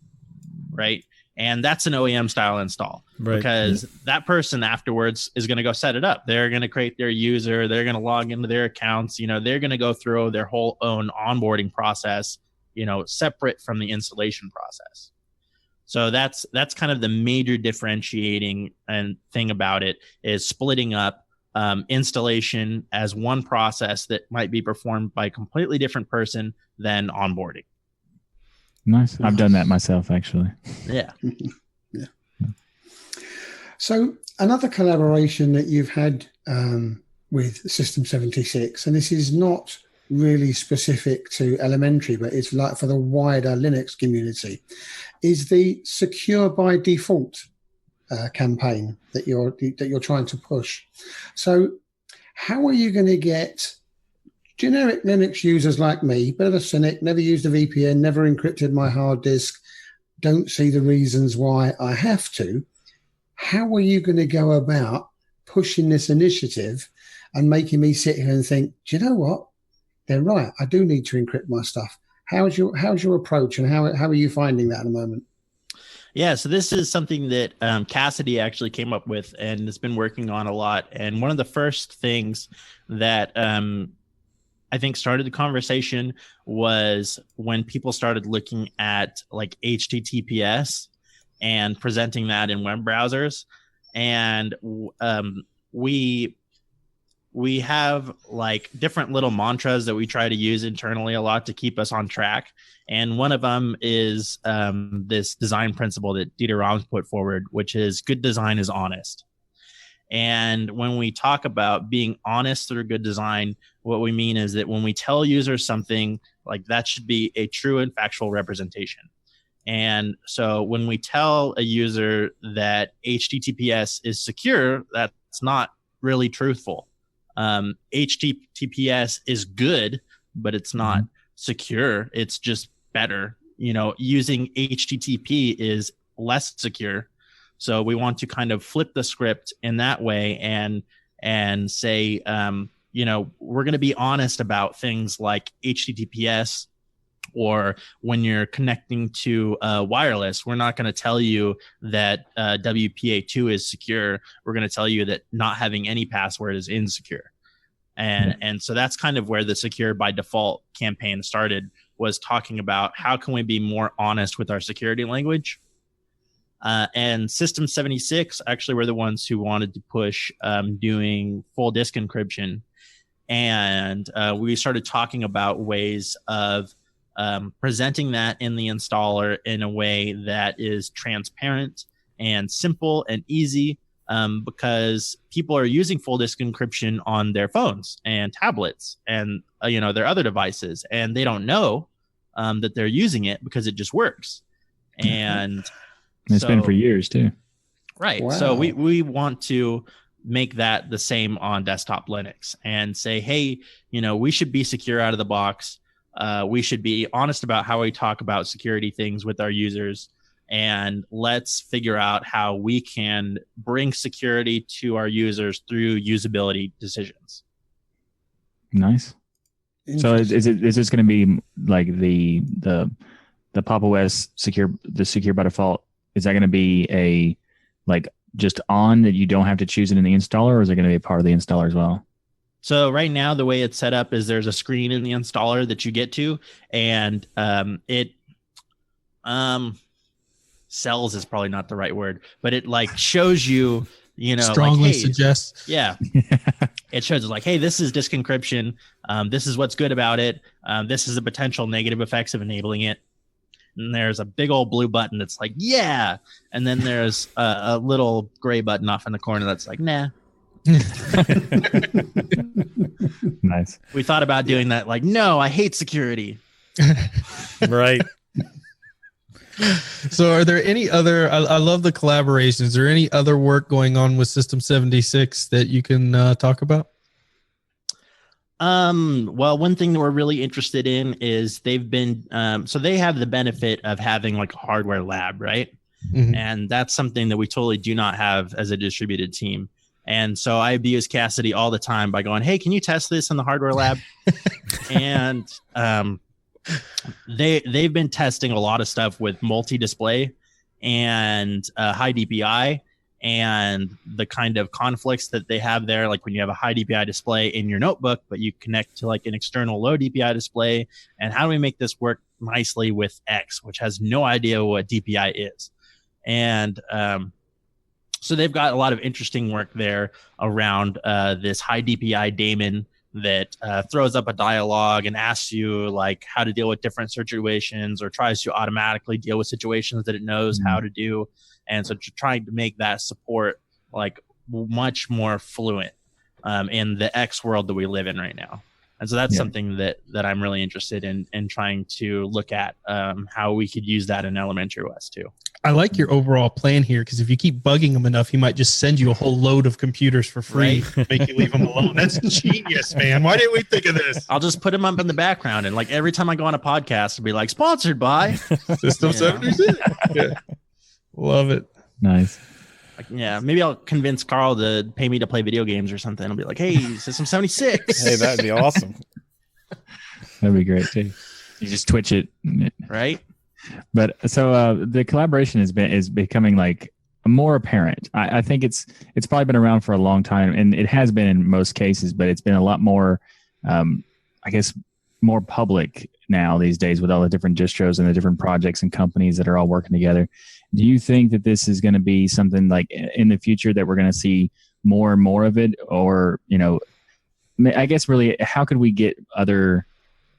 right? And that's an OEM style install, right? Because that person afterwards is going to go set it up. They're going to create their user. They're going to log into their accounts. They're going to go through their whole own onboarding process, separate from the installation process. So that's kind of the major differentiating and thing about it, is splitting up installation as one process that might be performed by a completely different person than onboarding. Nice. I've done that myself, actually. Yeah. Yeah. So another collaboration that you've had with System 76, and this is not really specific to Elementary, but it's like for the wider Linux community, is the Secure by Default campaign that you're trying to push. So how are you going to get generic Linux users like me, bit of a cynic, never used a VPN, never encrypted my hard disk, don't see the reasons why I have to? How are you going to go about pushing this initiative and making me sit here and think, do you know what? They're right. I do need to encrypt my stuff. How's your approach, and how are you finding that at the moment? Yeah, so this is something that Cassidy actually came up with and has been working on a lot. And one of the first things that I think started the conversation was when people started looking at like HTTPS and presenting that in web browsers. And we have like different little mantras that we try to use internally a lot to keep us on track. And one of them is this design principle that Dieter Rams put forward, which is good design is honest. And when we talk about being honest through good design, what we mean is that when we tell users something, like that should be a true and factual representation. And so when we tell a user that HTTPS is secure, that's not really truthful. HTTPS is good, but it's not secure. It's just better. Using HTTP is less secure. So we want to kind of flip the script in that way and say, we're going to be honest about things like HTTPS, or when you're connecting to wireless, we're not going to tell you that WPA2 is secure. We're going to tell you that not having any password is insecure. And so that's kind of where the Secure by Default campaign started, was talking about how can we be more honest with our security language. And System 76 actually were the ones who wanted to push doing full disk encryption. And we started talking about ways of presenting that in the installer in a way that is transparent and simple and easy, because people are using full disk encryption on their phones and tablets and their other devices, and they don't know that they're using it because it just works. And it's been for years too. Right. Wow. So we want to make that the same on desktop Linux and say, hey, we should be secure out of the box. We should be honest about how we talk about security things with our users, and let's figure out how we can bring security to our users through usability decisions. Nice. So is this going to be like the Pop! OS secure by default? Is that going to be a like just on that you don't have to choose it in the installer, or is it going to be a part of the installer as well? So right now, the way it's set up is there's a screen in the installer that you get to, and it sells is probably not the right word, but it like shows you, strongly like, hey, suggests. Yeah. It shows like, hey, this is disk encryption. This is what's good about it. This is the potential negative effects of enabling it. And there's a big old blue button that's like, yeah. And then there's a little gray button off in the corner that's like, nah. Nice. We thought about doing that. Like, no, I hate security. Right. So are there any other, I love the collaborations. Is there any other work going on with System 76 that you can talk about? Well, one thing that we're really interested in is they've been, so they have the benefit of having like a hardware lab, right? Mhm. And that's something that we totally do not have as a distributed team. And so I abuse Cassidy all the time by going, hey, can you test this in the hardware lab? And they've been testing a lot of stuff with multi-display and high DPI and the kind of conflicts that they have there. Like when you have a high DPI display in your notebook, but you connect to like an external low DPI display. And how do we make this work nicely with X, which has no idea what DPI is? And so they've got a lot of interesting work there around this high DPI daemon that throws up a dialogue and asks you like how to deal with different situations, or tries to automatically deal with situations that it knows how to do. And so trying to make that support like much more fluent in the X world that we live in right now. And so that's something that I'm really interested in trying to look at how we could use that in elementary OS too. I like your overall plan here, because if you keep bugging him enough, he might just send you a whole load of computers for free, make you leave him alone. That's genius, man. Why didn't we think of this? I'll just put him up in the background, and like every time I go on a podcast, it'll be like sponsored by System 76. Yeah. Love it. Nice. Like, yeah, maybe I'll convince Carl to pay me to play video games or something. I'll be like, hey, System 76. Hey, that'd be awesome. That'd be great too. You just twitch it, Right? But so the collaboration is becoming like more apparent. I think it's probably been around for a long time, and it has been in most cases, but it's been a lot more, I guess, more public now these days with all the different distros and the different projects and companies that are all working together. Do you think that this is going to be something like in the future that we're going to see more and more of it? Or, you know, I guess really, how could we get other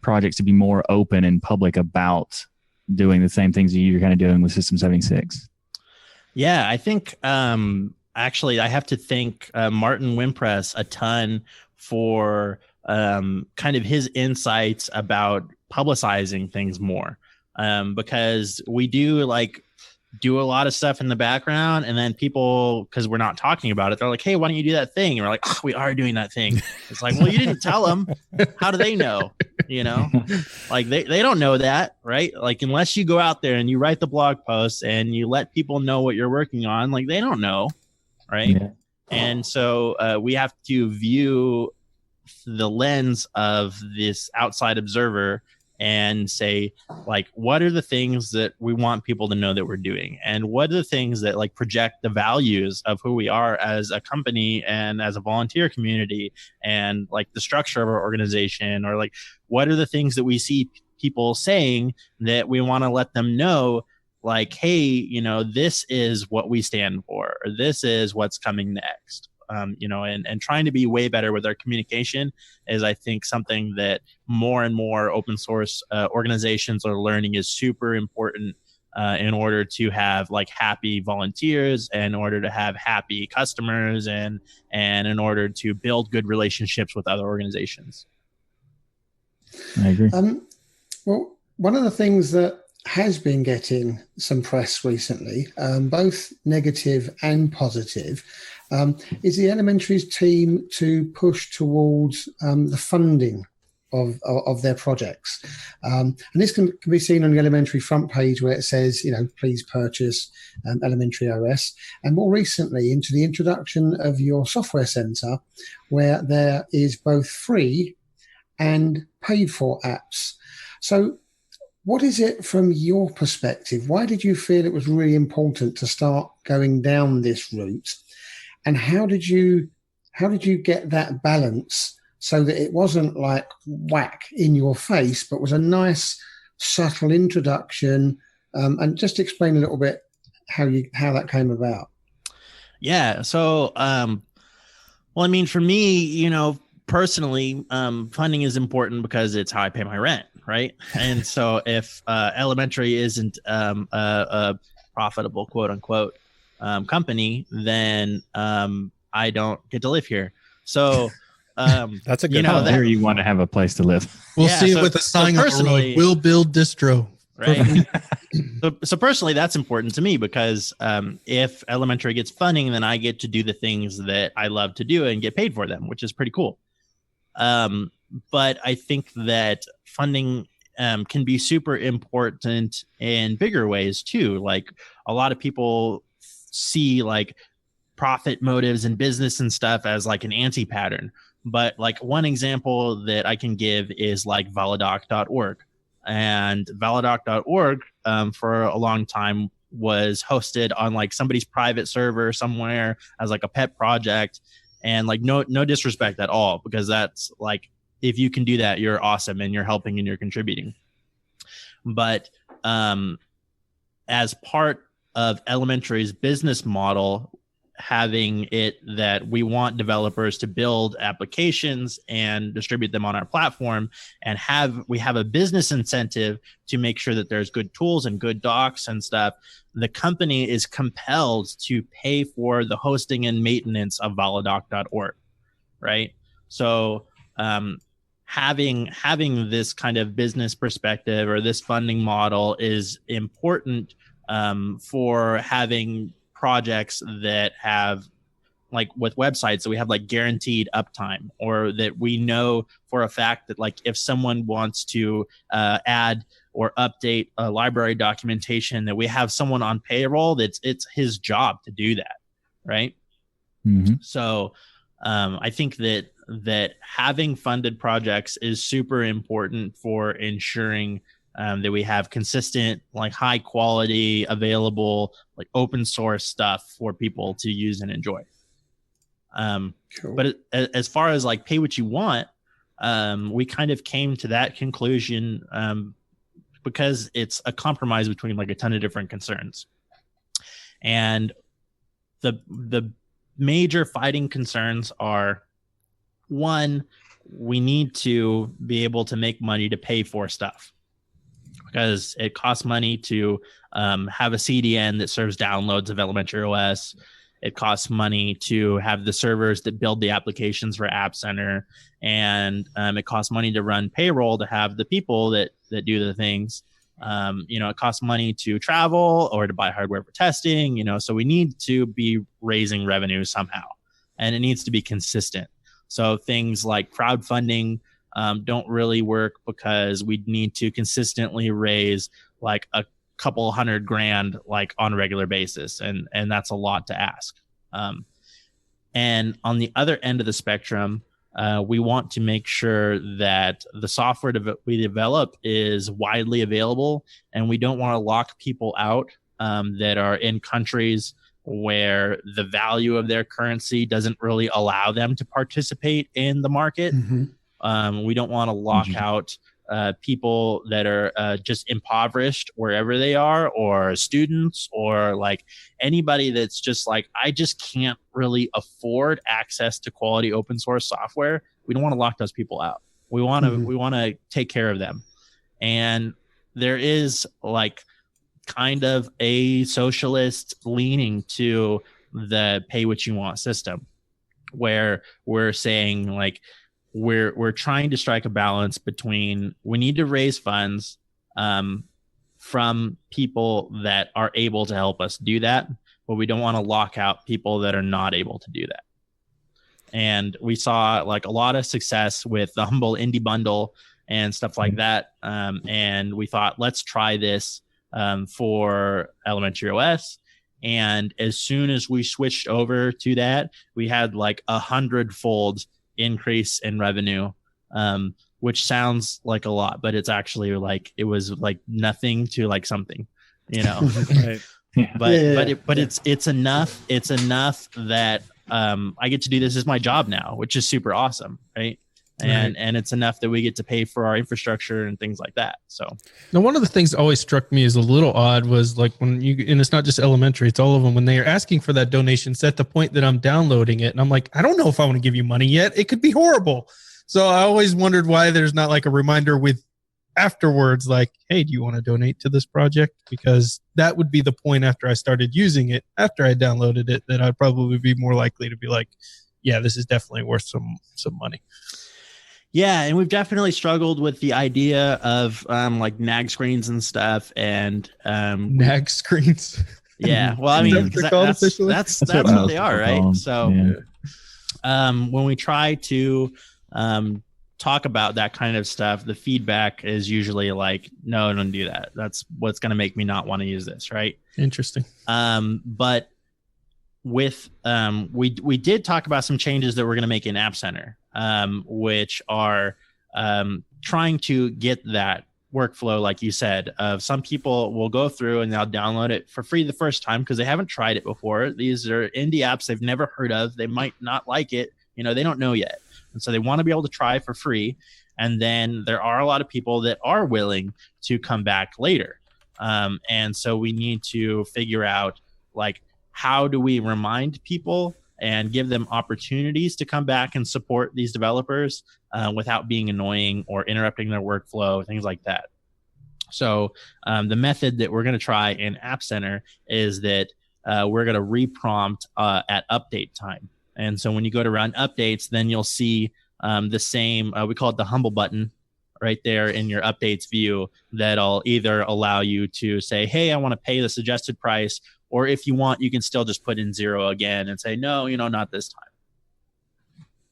projects to be more open and public about doing the same things that you're kind of doing with System 76? Yeah, I think actually I have to thank Martin Wimpress a ton for kind of his insights about publicizing things more, because we do a lot of stuff in the background, and then people, because we're not talking about it, they're like, hey, why don't you do that thing? And we're like, oh, we are doing that thing. It's like, well, you didn't tell them. How do they know? You know, like they don't know that, right? Like unless you go out there and you write the blog posts and you let people know what you're working on, like they don't know, right? Yeah. And so we have to view the lens of this outside observer and say, like, what are the things that we want people to know that we're doing? And what are the things that like project the values of who we are as a company and as a volunteer community, and like the structure of our organization? Or like, what are the things that we see people saying that we want to let them know, like, hey, you know, this is what we stand for, or this is what's coming next. You know, and trying to be way better with our communication is, I think, something that more and more open source organizations are learning is super important in order to have like happy volunteers, and in order to have happy customers, and in order to build good relationships with other organizations. I agree. Well, one of the things that has been getting some press recently, both negative and positive, is the Elementary's team to push towards the funding of their projects. And this can be seen on the Elementary front page, where it says, you know, please purchase Elementary OS. And more recently, into the introduction of your software center, where there is both free and paid for apps. So what is it from your perspective? Why did you feel it was really important to start going down this route? And how did you get that balance so that it wasn't like whack in your face, but was a nice, subtle introduction? And just explain a little bit how that came about. Yeah. So, well, I mean, for me, you know, personally, funding is important because it's how I pay my rent, right? And so if Elementary isn't a profitable, quote unquote, company, then I don't get to live here. So that's a good, you know, Here you want to have a place to live. We'll see it with a sign on the road. We'll build distro. Right. So personally, that's important to me, because if Elementary gets funding, then I get to do the things that I love to do and get paid for them, which is pretty cool. But I think that funding can be super important in bigger ways too. Like a lot of people see like profit motives in business and stuff as like an anti-pattern. But like one example that I can give is like Valadoc.org. And Valadoc.org for a long time was hosted on like somebody's private server somewhere as like a pet project. And like no disrespect at all, because that's like, if you can do that, you're awesome and you're helping and you're contributing. But as part of Elementary's business model, having it that we want developers to build applications and distribute them on our platform, and we have a business incentive to make sure that there's good tools and good docs and stuff, the company is compelled to pay for the hosting and maintenance of Valadoc.org, right? So having this kind of business perspective or this funding model is important for having projects that have, like with websites, that we have like guaranteed uptime, or that we know for a fact that like if someone wants to add or update a library documentation, that we have someone on payroll that's it's his job to do that, right? Mm-hmm. So I think that having funded projects is super important for ensuring that we have consistent, like high quality, available, like open source stuff for people to use and enjoy. Cool. But as far as like pay what you want, we kind of came to that conclusion because it's a compromise between like a ton of different concerns. And the major fighting concerns are, one, we need to be able to make money to pay for stuff, because it costs money to have a CDN that serves downloads of Elementary OS. It costs money to have the servers that build the applications for App Center. And it costs money to run payroll to have the people that do the things. It costs money to travel or to buy hardware for testing, so we need to be raising revenue somehow, and it needs to be consistent. So things like crowdfunding don't really work, because we need to consistently raise like a couple $100,000 like on a regular basis, and that's a lot to ask. And on the other end of the spectrum, we want to make sure that the software we develop is widely available, and we don't want to lock people out that are in countries where the value of their currency doesn't really allow them to participate in the market. Mm-hmm. We don't want to lock out people that are just impoverished wherever they are, or students, or like anybody that's just like, I just can't really afford access to quality open source software. We don't want to lock those people out. We want to take care of them. And there is like kind of a socialist leaning to the pay what you want system, where we're saying like, we're trying to strike a balance between, we need to raise funds from people that are able to help us do that, but we don't want to lock out people that are not able to do that. And we saw like a lot of success with the Humble Indie Bundle and stuff like that. And we thought, let's try this for Elementary OS. And as soon as we switched over to that, we had like 100-fold increase in revenue, which sounds like a lot, but it's actually like, it was like nothing to like something, Right. Yeah. But it's enough. It's enough that I get to do this as my job now, which is super awesome, right? And it's enough that we get to pay for our infrastructure and things like that. So now, one of the things that always struck me as a little odd was like and it's not just Elementary, it's all of them, when they are asking for that donation, it's at the point that I'm downloading it and I'm like, I don't know if I want to give you money yet. It could be horrible. So I always wondered why there's not like a reminder with afterwards, like, hey, do you want to donate to this project? Because that would be the point after I started using it, after I downloaded it, that I'd probably be more likely to be like, yeah, this is definitely worth some money. Yeah, and we've definitely struggled with the idea of like nag screens and stuff, and nag screens. Yeah, well, I mean, that's what they are, right? Called. So, when we try to talk about that kind of stuff, the feedback is usually like, no, don't do that. That's what's going to make me not want to use this. Right. Interesting. But with we did talk about some changes that we're going to make in App Center, which are trying to get that workflow, like you said, of some people will go through and they'll download it for free the first time because they haven't tried it before. These are indie apps they've never heard of. They might not like it. They don't know yet. And so they want to be able to try for free. And then there are a lot of people that are willing to come back later. And so we need to figure out, like, how do we remind people and give them opportunities to come back and support these developers without being annoying or interrupting their workflow, things like that. So the method that we're going to try in App Center is that we're going to reprompt at update time. And so when you go to run updates, then you'll see the same, we call it the humble button right there in your updates view that'll either allow you to say, hey, I want to pay the suggested price, or if you want, you can still just put in 0 again and say, no, not this time.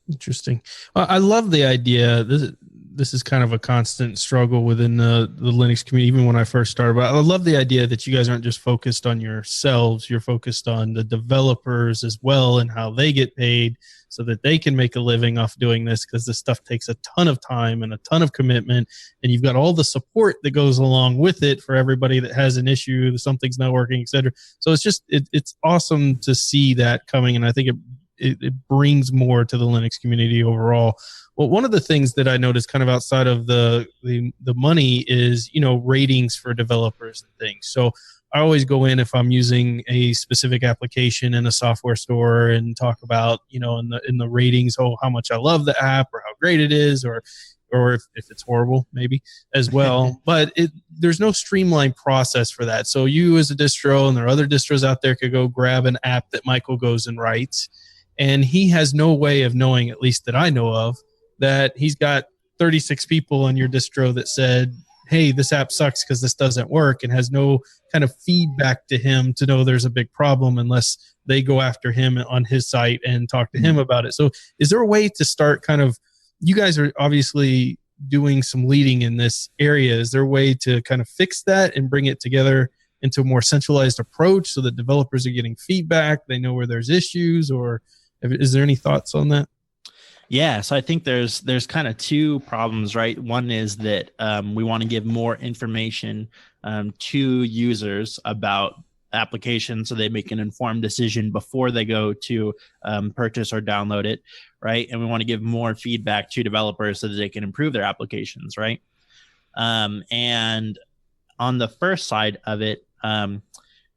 Interesting. I love the idea. This is kind of a constant struggle within the Linux community, even when I first started. But I love the idea that you guys aren't just focused on yourselves. You're focused on the developers as well and how they get paid so that they can make a living off doing this, because this stuff takes a ton of time and a ton of commitment. And you've got all the support that goes along with it for everybody that has an issue, something's not working, etc. So it's just, it's awesome to see that coming. And I think it brings more to the Linux community overall. Well, one of the things that I noticed kind of outside of the money is, ratings for developers and things. So I always go in if I'm using a specific application in a software store and talk about, in the ratings, how much I love the app or how great it is, or if it's horrible, maybe as well. But there's no streamlined process for that. So you as a distro, and there are other distros out there, could go grab an app that Michael goes and writes, and he has no way of knowing, at least that I know of, that he's got 36 people on your distro that said, hey, this app sucks because this doesn't work, and has no kind of feedback to him to know there's a big problem unless they go after him on his site and talk to him about it. So is there a way to start kind of, you guys are obviously doing some leading in this area. Is there a way to kind of fix that and bring it together into a more centralized approach so that developers are getting feedback, they know where there's issues, or is there any thoughts on that? Yeah, so I think there's kind of two problems, right? One is that we want to give more information to users about applications so they make an informed decision before they go to purchase or download it, right? And we want to give more feedback to developers so that they can improve their applications, right? And on the first side of it,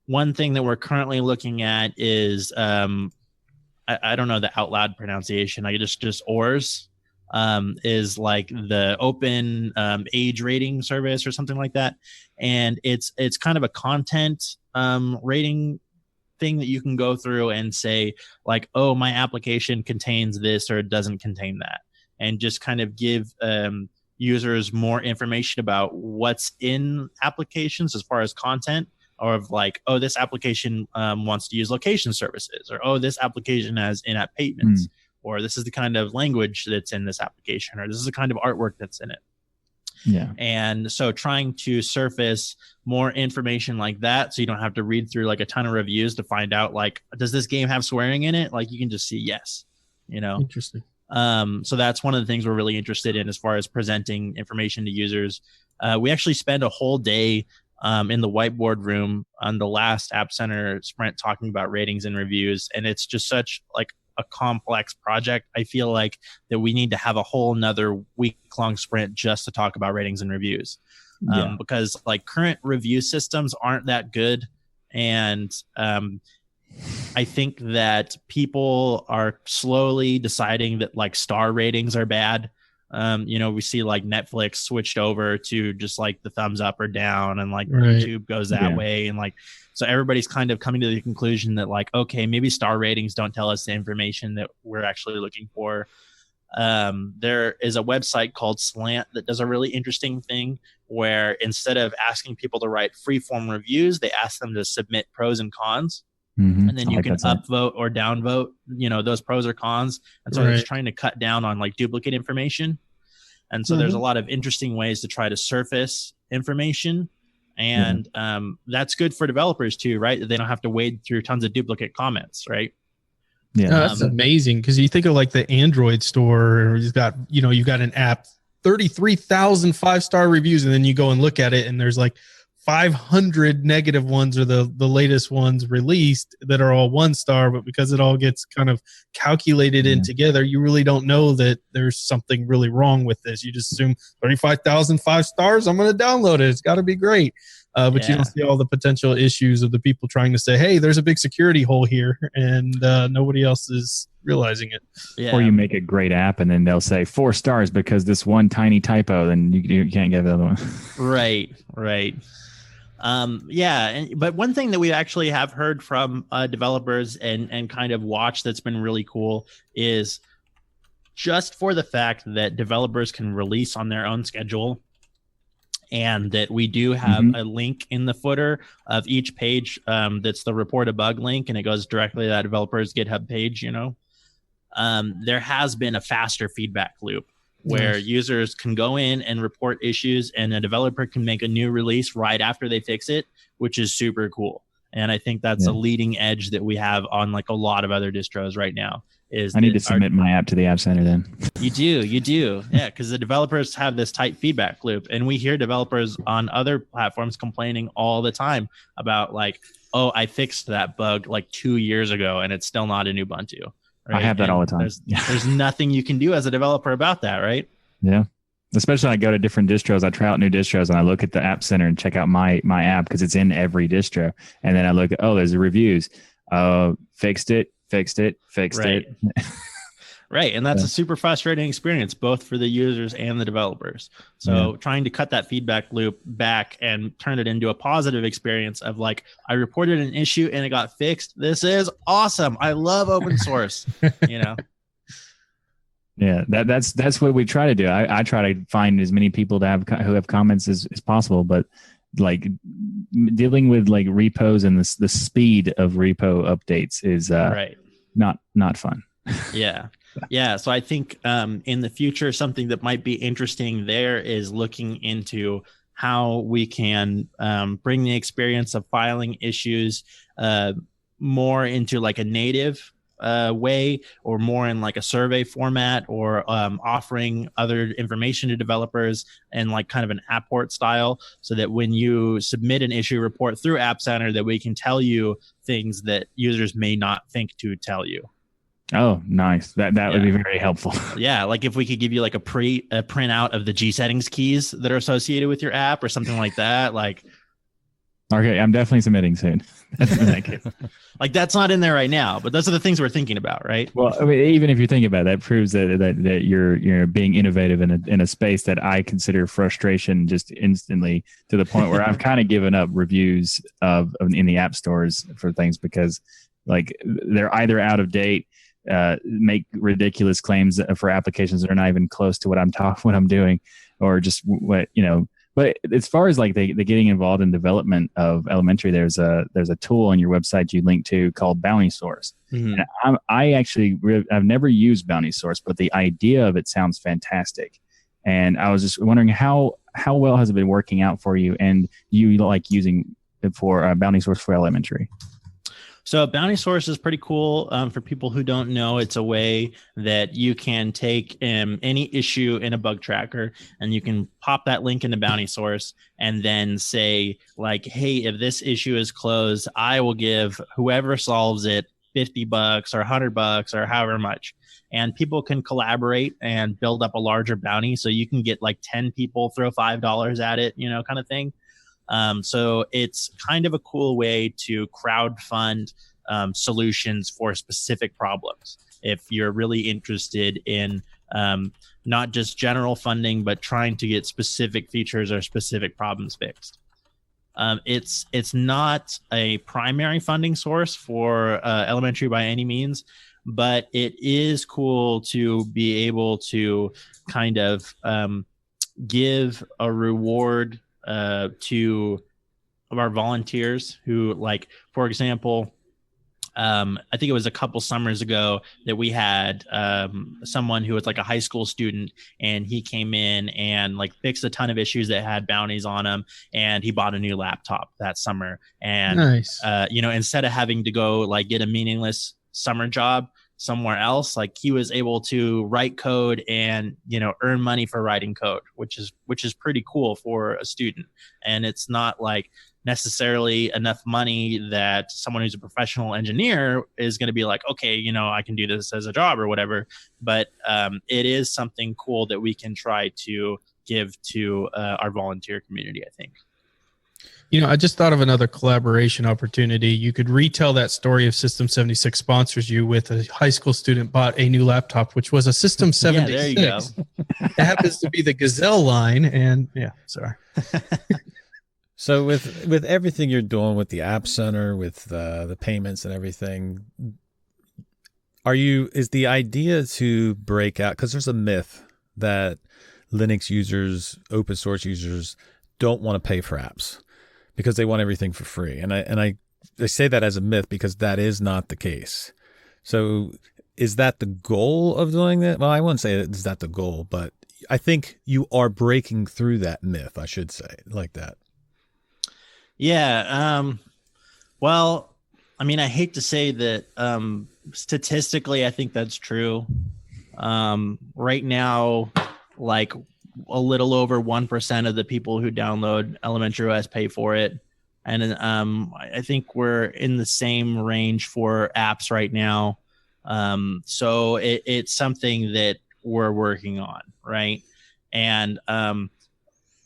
one thing that we're currently looking at is I don't know the out loud pronunciation. I just ORS is like the open age rating service or something like that. And it's kind of a content rating thing that you can go through and say like, oh, my application contains this or it doesn't contain that. And just kind of give users more information about what's in applications as far as content. Or of like, oh, this application wants to use location services, or oh, this application has in-app payments, or this is the kind of language that's in this application, or this is the kind of artwork that's in it. Yeah. And so trying to surface more information like that, so you don't have to read through like a ton of reviews to find out like, does this game have swearing in it? Like you can just see yes, Interesting. So that's one of the things we're really interested in as far as presenting information to users. We actually spend a whole day in the whiteboard room on the last App Center sprint talking about ratings and reviews. And it's just such like a complex project. I feel like that we need to have a whole nother week-long sprint just to talk about ratings and reviews. Because like current review systems aren't that good. And I think that people are slowly deciding that like star ratings are bad. We see like Netflix switched over to just like the thumbs up or down, and like YouTube goes that way. And like, so everybody's kind of coming to the conclusion that like, okay, maybe star ratings don't tell us the information that we're actually looking for. There is a website called Slant that does a really interesting thing where instead of asking people to write free-form reviews, they ask them to submit pros and cons. Mm-hmm. And then you can upvote or downvote, those pros or cons. And so it's trying to cut down on like duplicate information. And so there's a lot of interesting ways to try to surface information. And that's good for developers too, right? They don't have to wade through tons of duplicate comments, right? Yeah, No, that's amazing, because you think of like the Android store, you've got an app, 33,000 5-star reviews, and then you go and look at it and there's like 500 negative ones, or the latest ones released that are all 1-star, but because it all gets kind of calculated in together, you really don't know that there's something really wrong with this. You just assume 35,000 5 stars, I'm going to download it, it's got to be great. But you don't see all the potential issues of the people trying to say, hey, there's a big security hole here, and nobody else is realizing it. Or you make a great app and then they'll say 4 stars because this one tiny typo, then you can't get the other one. Right. But one thing that we actually have heard from developers and kind of watched that's been really cool is just for the fact that developers can release on their own schedule, and that we do have a link in the footer of each page that's the report a bug link, and it goes directly to that developer's GitHub page. There has been a faster feedback loop where users can go in and report issues, and a developer can make a new release right after they fix it, which is super cool. And I think that's a leading edge that we have on like a lot of other distros right now. I need to submit my app to the App Center then. You do. Yeah, because the developers have this tight feedback loop, and we hear developers on other platforms complaining all the time about like, oh, I fixed that bug like 2 years ago and it's still not in Ubuntu. Right? I have that all the time. There's nothing you can do as a developer about that, right? Yeah. Especially when I go to different distros, I try out new distros and I look at the App Center and check out my app because it's in every distro. And then I look at, there's the reviews. Fixed it. Right. And that's a super frustrating experience, both for the users and the developers. So trying to cut that feedback loop back and turn it into a positive experience of like, I reported an issue and it got fixed. This is awesome. I love open source, Yeah, that's what we try to do. I try to find as many people who have comments as possible, but like dealing with like repos and the speed of repo updates is not fun. Yeah. So I think in the future, something that might be interesting there is looking into how we can bring the experience of filing issues more into like a native way, or more in like a survey format, or offering other information to developers and like kind of an apport style, so that when you submit an issue report through App Center, that we can tell you things that users may not think to tell you. Oh, nice. That would be very helpful. Yeah, like if we could give you like a printout of the G settings keys that are associated with your app or something like that. Like, okay, I'm definitely submitting soon. Like that's not in there right now, but those are the things we're thinking about, right? Well, I mean, even if you think about it, that proves that you're being innovative in a space that I consider frustration just instantly, to the point where I've kind of given up reviews in the app stores for things because like they're either out of date, make ridiculous claims for applications that are not even close to what I'm doing, or just what. But as far as like the getting involved in development of elementary, there's a tool on your website you link to called BountySource. And I've never used BountySource, but the idea of it sounds fantastic. And I was just wondering how well has it been working out for you, and you like using it for BountySource for elementary? So BountySource is pretty cool. For people who don't know, it's a way that you can take any issue in a bug tracker, and you can pop that link into BountySource and then say like, hey, if this issue is closed, I will give whoever solves it $50 or $100 or however much. And people can collaborate and build up a larger bounty. So you can get like 10 people throw $5 at it, kind of thing. So it's kind of a cool way to crowdfund solutions for specific problems. If you're really interested in not just general funding, but trying to get specific features or specific problems fixed. It's not a primary funding source for elementary by any means, but it is cool to be able to kind of give a reward to our volunteers who, like, for example, I think it was a couple summers ago that we had someone who was like a high school student, and he came in and like fixed a ton of issues that had bounties on them, and he bought a new laptop that summer. And Nice. instead of having to go like get a meaningless summer job somewhere else, like he was able to write code and earn money for writing code, which is pretty cool for a student. And it's not like necessarily enough money that someone who's a professional engineer is going to be like, okay, I can do this as a job or whatever. But it is something cool that we can try to give to our volunteer community, I think. I just thought of another collaboration opportunity. You could retell that story if System 76 sponsors you with a high school student bought a new laptop, which was a System 76. Yeah, there you go. It happens to be the Gazelle line, and sorry. So with everything you're doing with the App Center, with the payments and everything, is the idea to break out? Because there's a myth that Linux users, open source users, don't want to pay for apps because they want everything for free. And I say that as a myth because that is not the case. So is that the goal of doing that? Well, I wouldn't say is that the goal, but I think you are breaking through that myth, I should say, like that. Yeah. Well, I mean, I hate to say that statistically, I think that's true. Right now, like a little over 1% of the people who download Elementary OS pay for it. And I think we're in the same range for apps right now. So it's something that we're working on, right? And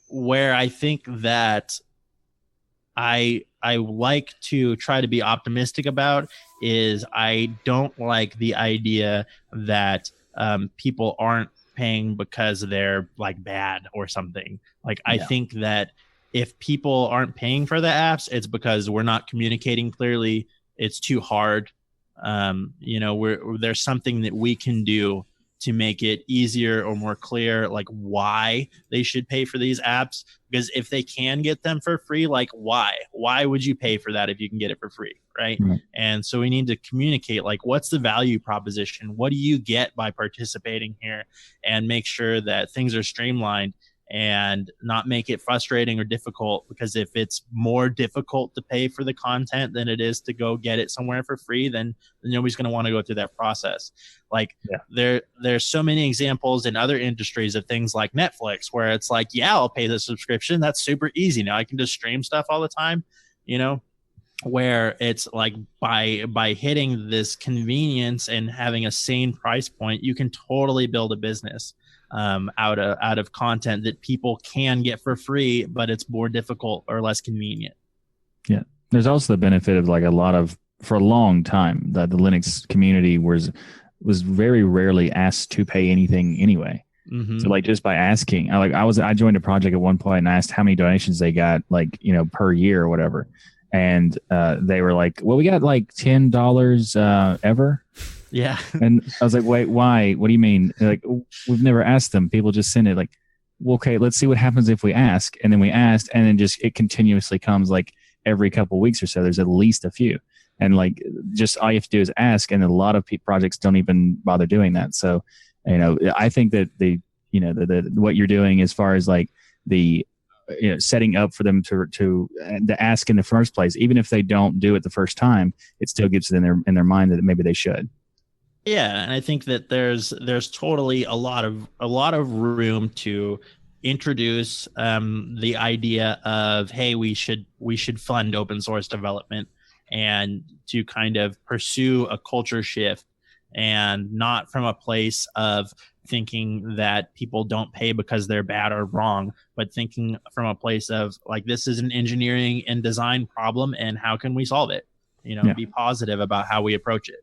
where I think that I like to try to be optimistic about is I don't like the idea that people aren't paying because they're like bad or something. Like I think that if people aren't paying for the apps, it's because we're not communicating clearly. It's too hard. There's something that we can do to make it easier or more clear, like why they should pay for these apps. Because if they can get them for free, like why would you pay for that if you can get it for free, right? And so we need to communicate, like, what's the value proposition? What do you get by participating here? And make sure that things are streamlined and not make it frustrating or difficult, because if it's more difficult to pay for the content than it is to go get it somewhere for free, then nobody's going to want to go through that process. Like there's so many examples in other industries of things like Netflix where it's like, I'll pay the subscription. That's super easy. Now I can just stream stuff all the time, where it's like by hitting this convenience and having a sane price point, you can totally build a business out of content that people can get for free, but it's more difficult or less convenient. Yeah. There's also the benefit of for a long time that the Linux community was very rarely asked to pay anything anyway. Mm-hmm. So like just by asking, I joined a project at one point and asked how many donations they got, per year or whatever. And they were like, well, we got like $10 ever. Yeah. And I was like, wait, why? What do you mean? They're like, we've never asked them. People just send it. Like, well, okay, let's see what happens if we ask. And then we asked, and then just it continuously comes like every couple of weeks or so. There's at least a few. And like just all you have to do is ask. And a lot of projects don't even bother doing that. So, I think that the what you're doing as far as like the setting up for them to ask in the first place, even if they don't do it the first time, it still gets it in their mind that maybe they should. Yeah, and I think that there's totally a lot of room to introduce the idea of, hey, we should fund open source development, and to kind of pursue a culture shift, and not from a place of thinking that people don't pay because they're bad or wrong, but thinking from a place of like, this is an engineering and design problem, and how can we solve it? Be positive about how we approach it.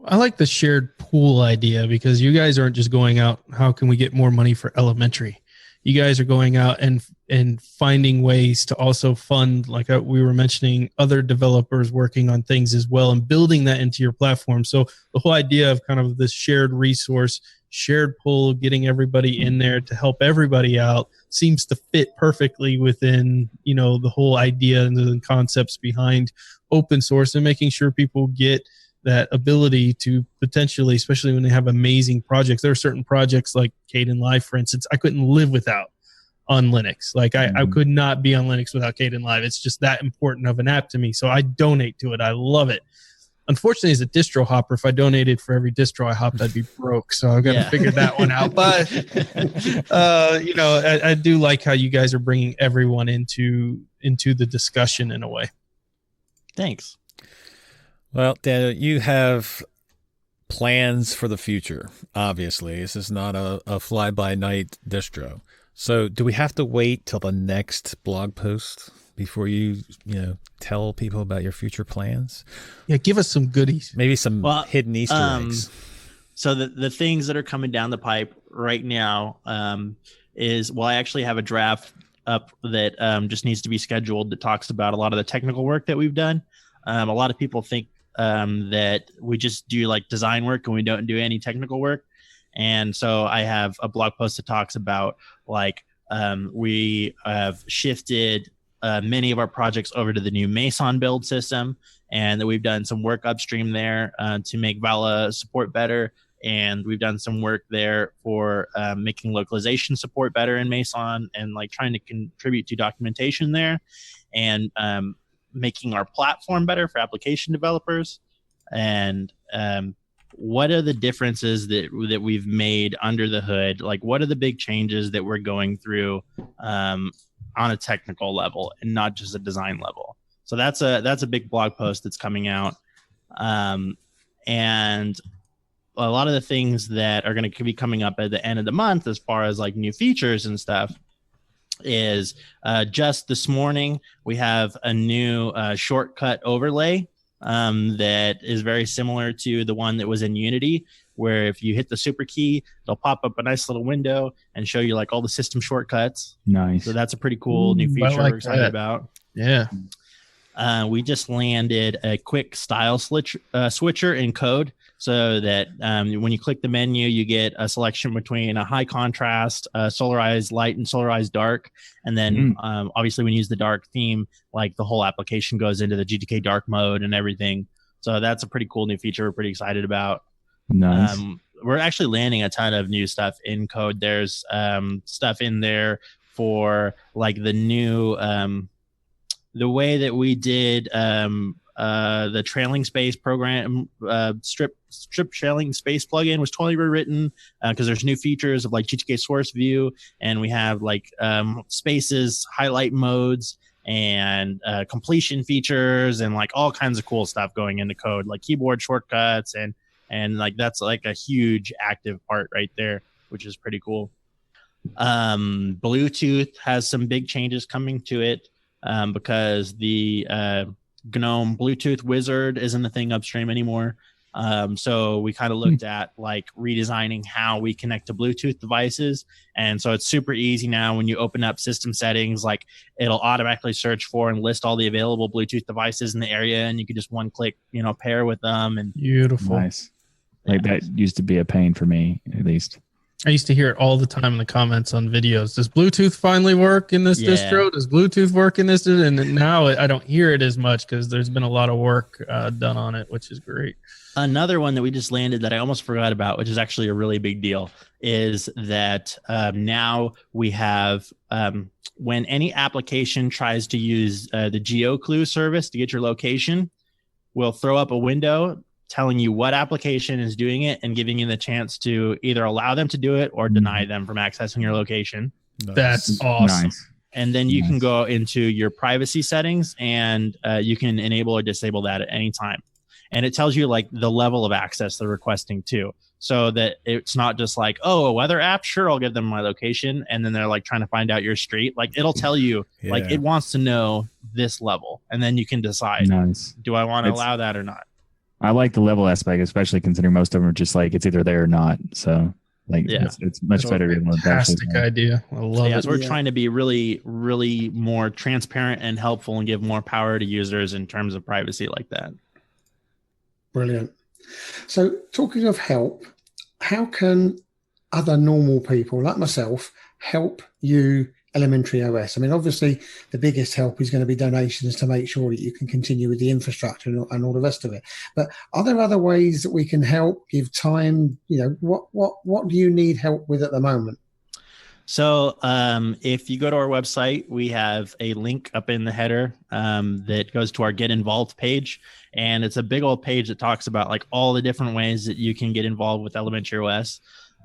I like the shared pool idea, because you guys aren't just going out, how can we get more money for elementary? you guys are going out and finding ways to also fund, like we were mentioning, other developers working on things as well and building that into your platform. So the whole idea of kind of this shared resource, shared pool, getting everybody in there to help everybody out seems to fit perfectly within, you know, the whole idea and the concepts behind open source, and making sure people get that ability to potentially, especially when they have amazing projects. There are certain projects like Kdenlive, for instance, I couldn't live without on Linux. Like I could not be on Linux without Kdenlive. It's just that important of an app to me. So I donate to it. I love it. Unfortunately, as a distro hopper, if I donated for every distro I hopped, I'd be broke. So I've got to figure that one out. But, you know, I do like how you guys are bringing everyone into the discussion in a way. Thanks. Well, Daniel, you have plans for the future, obviously. This is not a fly-by-night distro. So do we have to wait till the next blog post before you tell people about your future plans? Yeah, give us some goodies. Maybe some hidden Easter eggs. So the things that are coming down the pipe right now is, well, I actually have a draft up that just needs to be scheduled that talks about a lot of the technical work that we've done. A lot of people think that we just do like design work and we don't do any technical work. And so I have a blog post that talks about like we have shifted many of our projects over to the new Meson build system, and that we've done some work upstream there to make Vala support better. And we've done some work there for making localization support better in Meson, and like trying to contribute to documentation there, and making our platform better for application developers. And what are the differences that we've made under the hood? Like, what are the big changes that we're going through on a technical level and not just a design level? So that's a big blog post that's coming out. And a lot of the things that are going to be coming up at the end of the month, as far as like new features and stuff, is just this morning we have a new shortcut overlay that is very similar to the one that was in Unity, where if you hit the super key, they'll pop up a nice little window and show you like all the system shortcuts. Nice. So that's a pretty cool new feature we're excited about. Yeah. We just landed a quick style switcher in code, so that when you click the menu, you get a selection between a high contrast, solarized light, and solarized dark. And then obviously when you use the dark theme, like the whole application goes into the GTK dark mode and everything. So that's a pretty cool new feature we're pretty excited about. Nice. We're actually landing a ton of new stuff in code. There's stuff in there for like the new the way that we did the trailing space program, strip trailing space plugin was totally rewritten because there's new features of like GTK source view, and we have like spaces, highlight modes, and completion features, and like all kinds of cool stuff going into code, like keyboard shortcuts, and like that's like a huge active part right there, which is pretty cool. Bluetooth has some big changes coming to it because the GNOME Bluetooth wizard isn't a thing upstream anymore. So we kind of looked at like redesigning how we connect to Bluetooth devices. And so it's super easy now when you open up system settings, like it'll automatically search for and list all the available Bluetooth devices in the area. And you can just one click, pair with them. And beautiful. Nice. Like that used to be a pain for me, at least. I used to hear it all the time in the comments on videos. Does Bluetooth finally work in this distro? Does Bluetooth work in this? And now I don't hear it as much because there's been a lot of work done on it, which is great. Another one that we just landed that I almost forgot about, which is actually a really big deal, is that now we have when any application tries to use the GeoClue service to get your location, we'll throw up a window telling you what application is doing it and giving you the chance to either allow them to do it or deny them from accessing your location. Nice. That's awesome. Nice. And then you can go into your privacy settings and you can enable or disable that at any time. And it tells you like the level of access they're requesting too. So that it's not just like, oh, a weather app, sure, I'll give them my location. And then they're like trying to find out your street. Like it'll tell you, like it wants to know this level. And then you can decide, do I want to allow that or not? I like the level aspect, especially considering most of them are just like it's either there or not. So Like it's much better to be able to actually Fantastic idea. I love it. So we're trying to be really, really more transparent and helpful and give more power to users in terms of privacy like that. Brilliant. So talking of help, how can other normal people like myself help you Elementary OS? I mean, obviously the biggest help is going to be donations to make sure that you can continue with the infrastructure and all the rest of it. But are there other ways that we can help, give time? You know, what do you need help with at the moment? So if you go to our website, we have a link up in the header that goes to our Get Involved page. And it's a big old page that talks about like all the different ways that you can get involved with Elementary OS.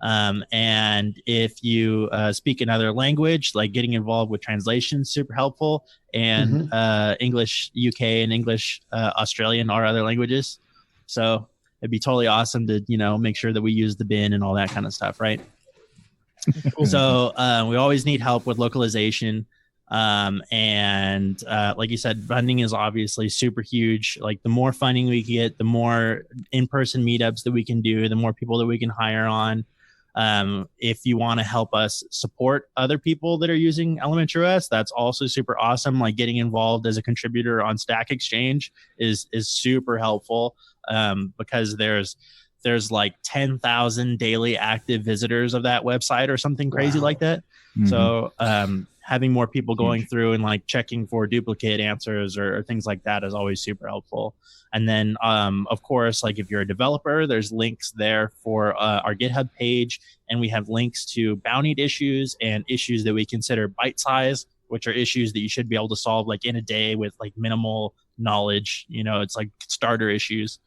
And if you speak another language, like getting involved with translation, super helpful. And English UK and English Australian are other languages. So it'd be totally awesome to, you know, make sure that we use the bin and all that kind of stuff, right? So we always need help with localization. And like you said, funding is obviously super huge. Like the more funding we get, the more in-person meetups that we can do, the more people that we can hire on. If you want to help us support other people that are using Elementary OS, that's also super awesome. Like getting involved as a contributor on Stack Exchange is super helpful because there's like 10,000 daily active visitors of that website or something crazy like that. So having more people going through and like checking for duplicate answers or things like that is always super helpful. And then, of course, like if you're a developer, there's links there for our GitHub page, and we have links to bountied issues and issues that we consider bite size, which are issues that you should be able to solve like in a day with like minimal knowledge. You know, it's like starter issues.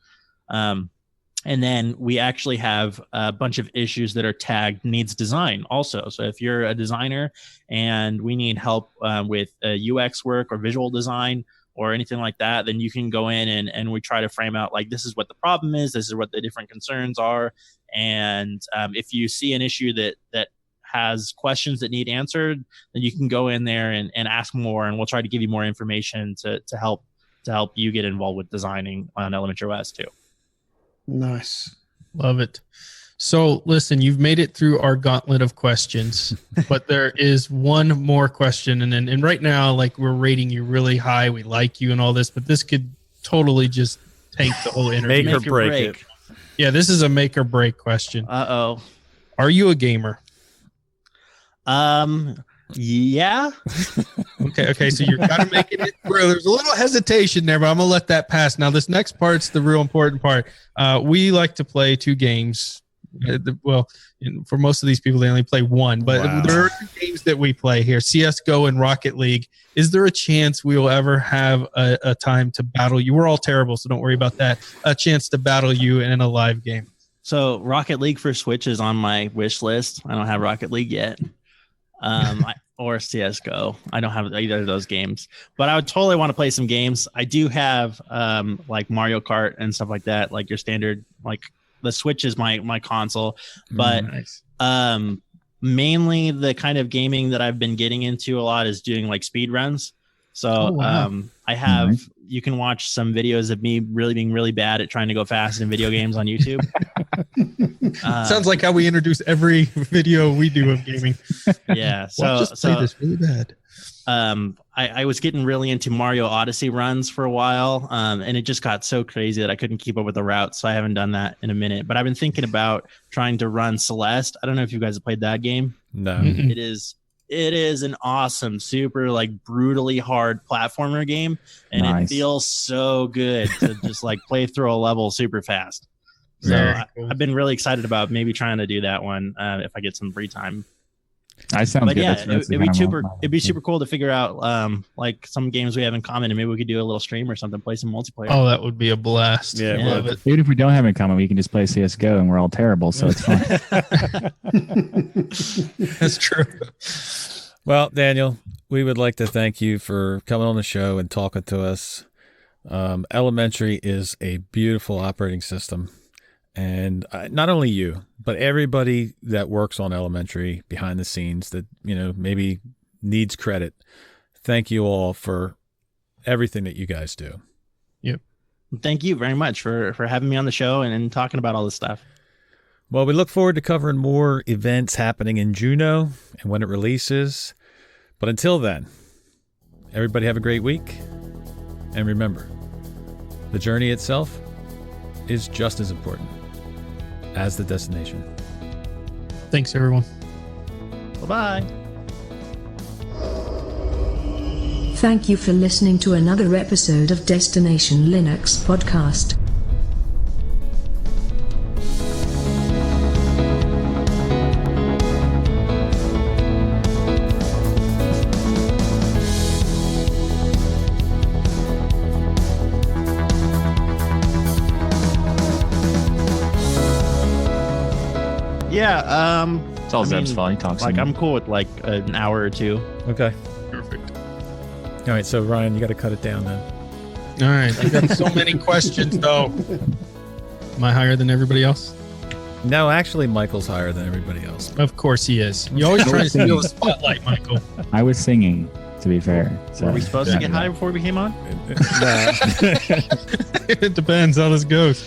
And then we actually have a bunch of issues that are tagged needs design also. So if you're a designer and we need help with UX work or visual design or anything like that, then you can go in and we try to frame out like, this is what the problem is, this is what the different concerns are. And if you see an issue that has questions that need answered, then you can go in there and ask more, and we'll try to give you more information to help you get involved with designing on Elementary OS too. Nice. Love it. So listen, you've made it through our gauntlet of questions, but there is one more question. And right now, like we're rating you really high. We like you and all this, but this could totally just tank the whole interview. Make or break it. Yeah, this is a make or break question. Uh-oh. Are you a gamer? Yeah. Okay. So you're kind of making it through. There's a little hesitation there, but I'm gonna let that pass. Now, this next part's the real important part. We like to play two games. For most of these people, they only play one, but there are two games that we play here: CS:GO and Rocket League. Is there a chance we will ever have a time to battle you? We're all terrible, so don't worry about that. A chance to battle you in a live game. So Rocket League for Switch is on my wish list. I don't have Rocket League yet. Or CS:GO. I don't have either of those games, but I would totally want to play some games. I do have like Mario Kart and stuff like that, like your standard, like the Switch is my console, but Nice. Mainly the kind of gaming that I've been getting into a lot is doing like speed runs. So I have you can watch some videos of me being really bad at trying to go fast in video games on YouTube. Sounds like how we introduce every video we do of gaming. Yeah. Watch us play this really bad. I was getting really into Mario Odyssey runs for a while, and it just got so crazy that I couldn't keep up with the routes, so I haven't done that in a minute. But I've been thinking about trying to run Celeste. I don't know if you guys have played that game. No. It is an awesome, super like brutally hard platformer game, and it feels so good to just like play through a level super fast. So cool. I've been really excited about maybe trying to do that one if I get some free time. Sounds good. Yeah, it'd be super cool to figure out like some games we have in common, and maybe we could do a little stream or something, play some multiplayer. Oh, that would be a blast. Yeah. Love it. Even if we don't have it in common, we can just play CS:GO and we're all terrible, so it's fine. That's true. Well, Daniel, we would like to thank you for coming on the show and talking to us. Elementary is a beautiful operating system. And not only you, but everybody that works on Elementary behind the scenes that, maybe needs credit. Thank you all for everything that you guys do. Yep. Thank you very much for having me on the show and talking about all this stuff. Well, we look forward to covering more events happening in Juno and when it releases. But until then, everybody have a great week. And remember, the journey itself is just as important as the destination. Thanks, everyone. Bye-bye. Thank you for listening to another episode of Destination Linux Podcast. Yeah, It's all Zeb's fault. He talks. like I'm cool with like an hour or two. Okay. Perfect. All right, so Ryan, you got to cut it down then. All right. I got so many questions, though. Am I higher than everybody else? No, actually, Michael's higher than everybody else. Of course he is. You always try to steal the spotlight, Michael. I was singing, to be fair. So, Were we supposed to get high before we came on? It depends how this goes.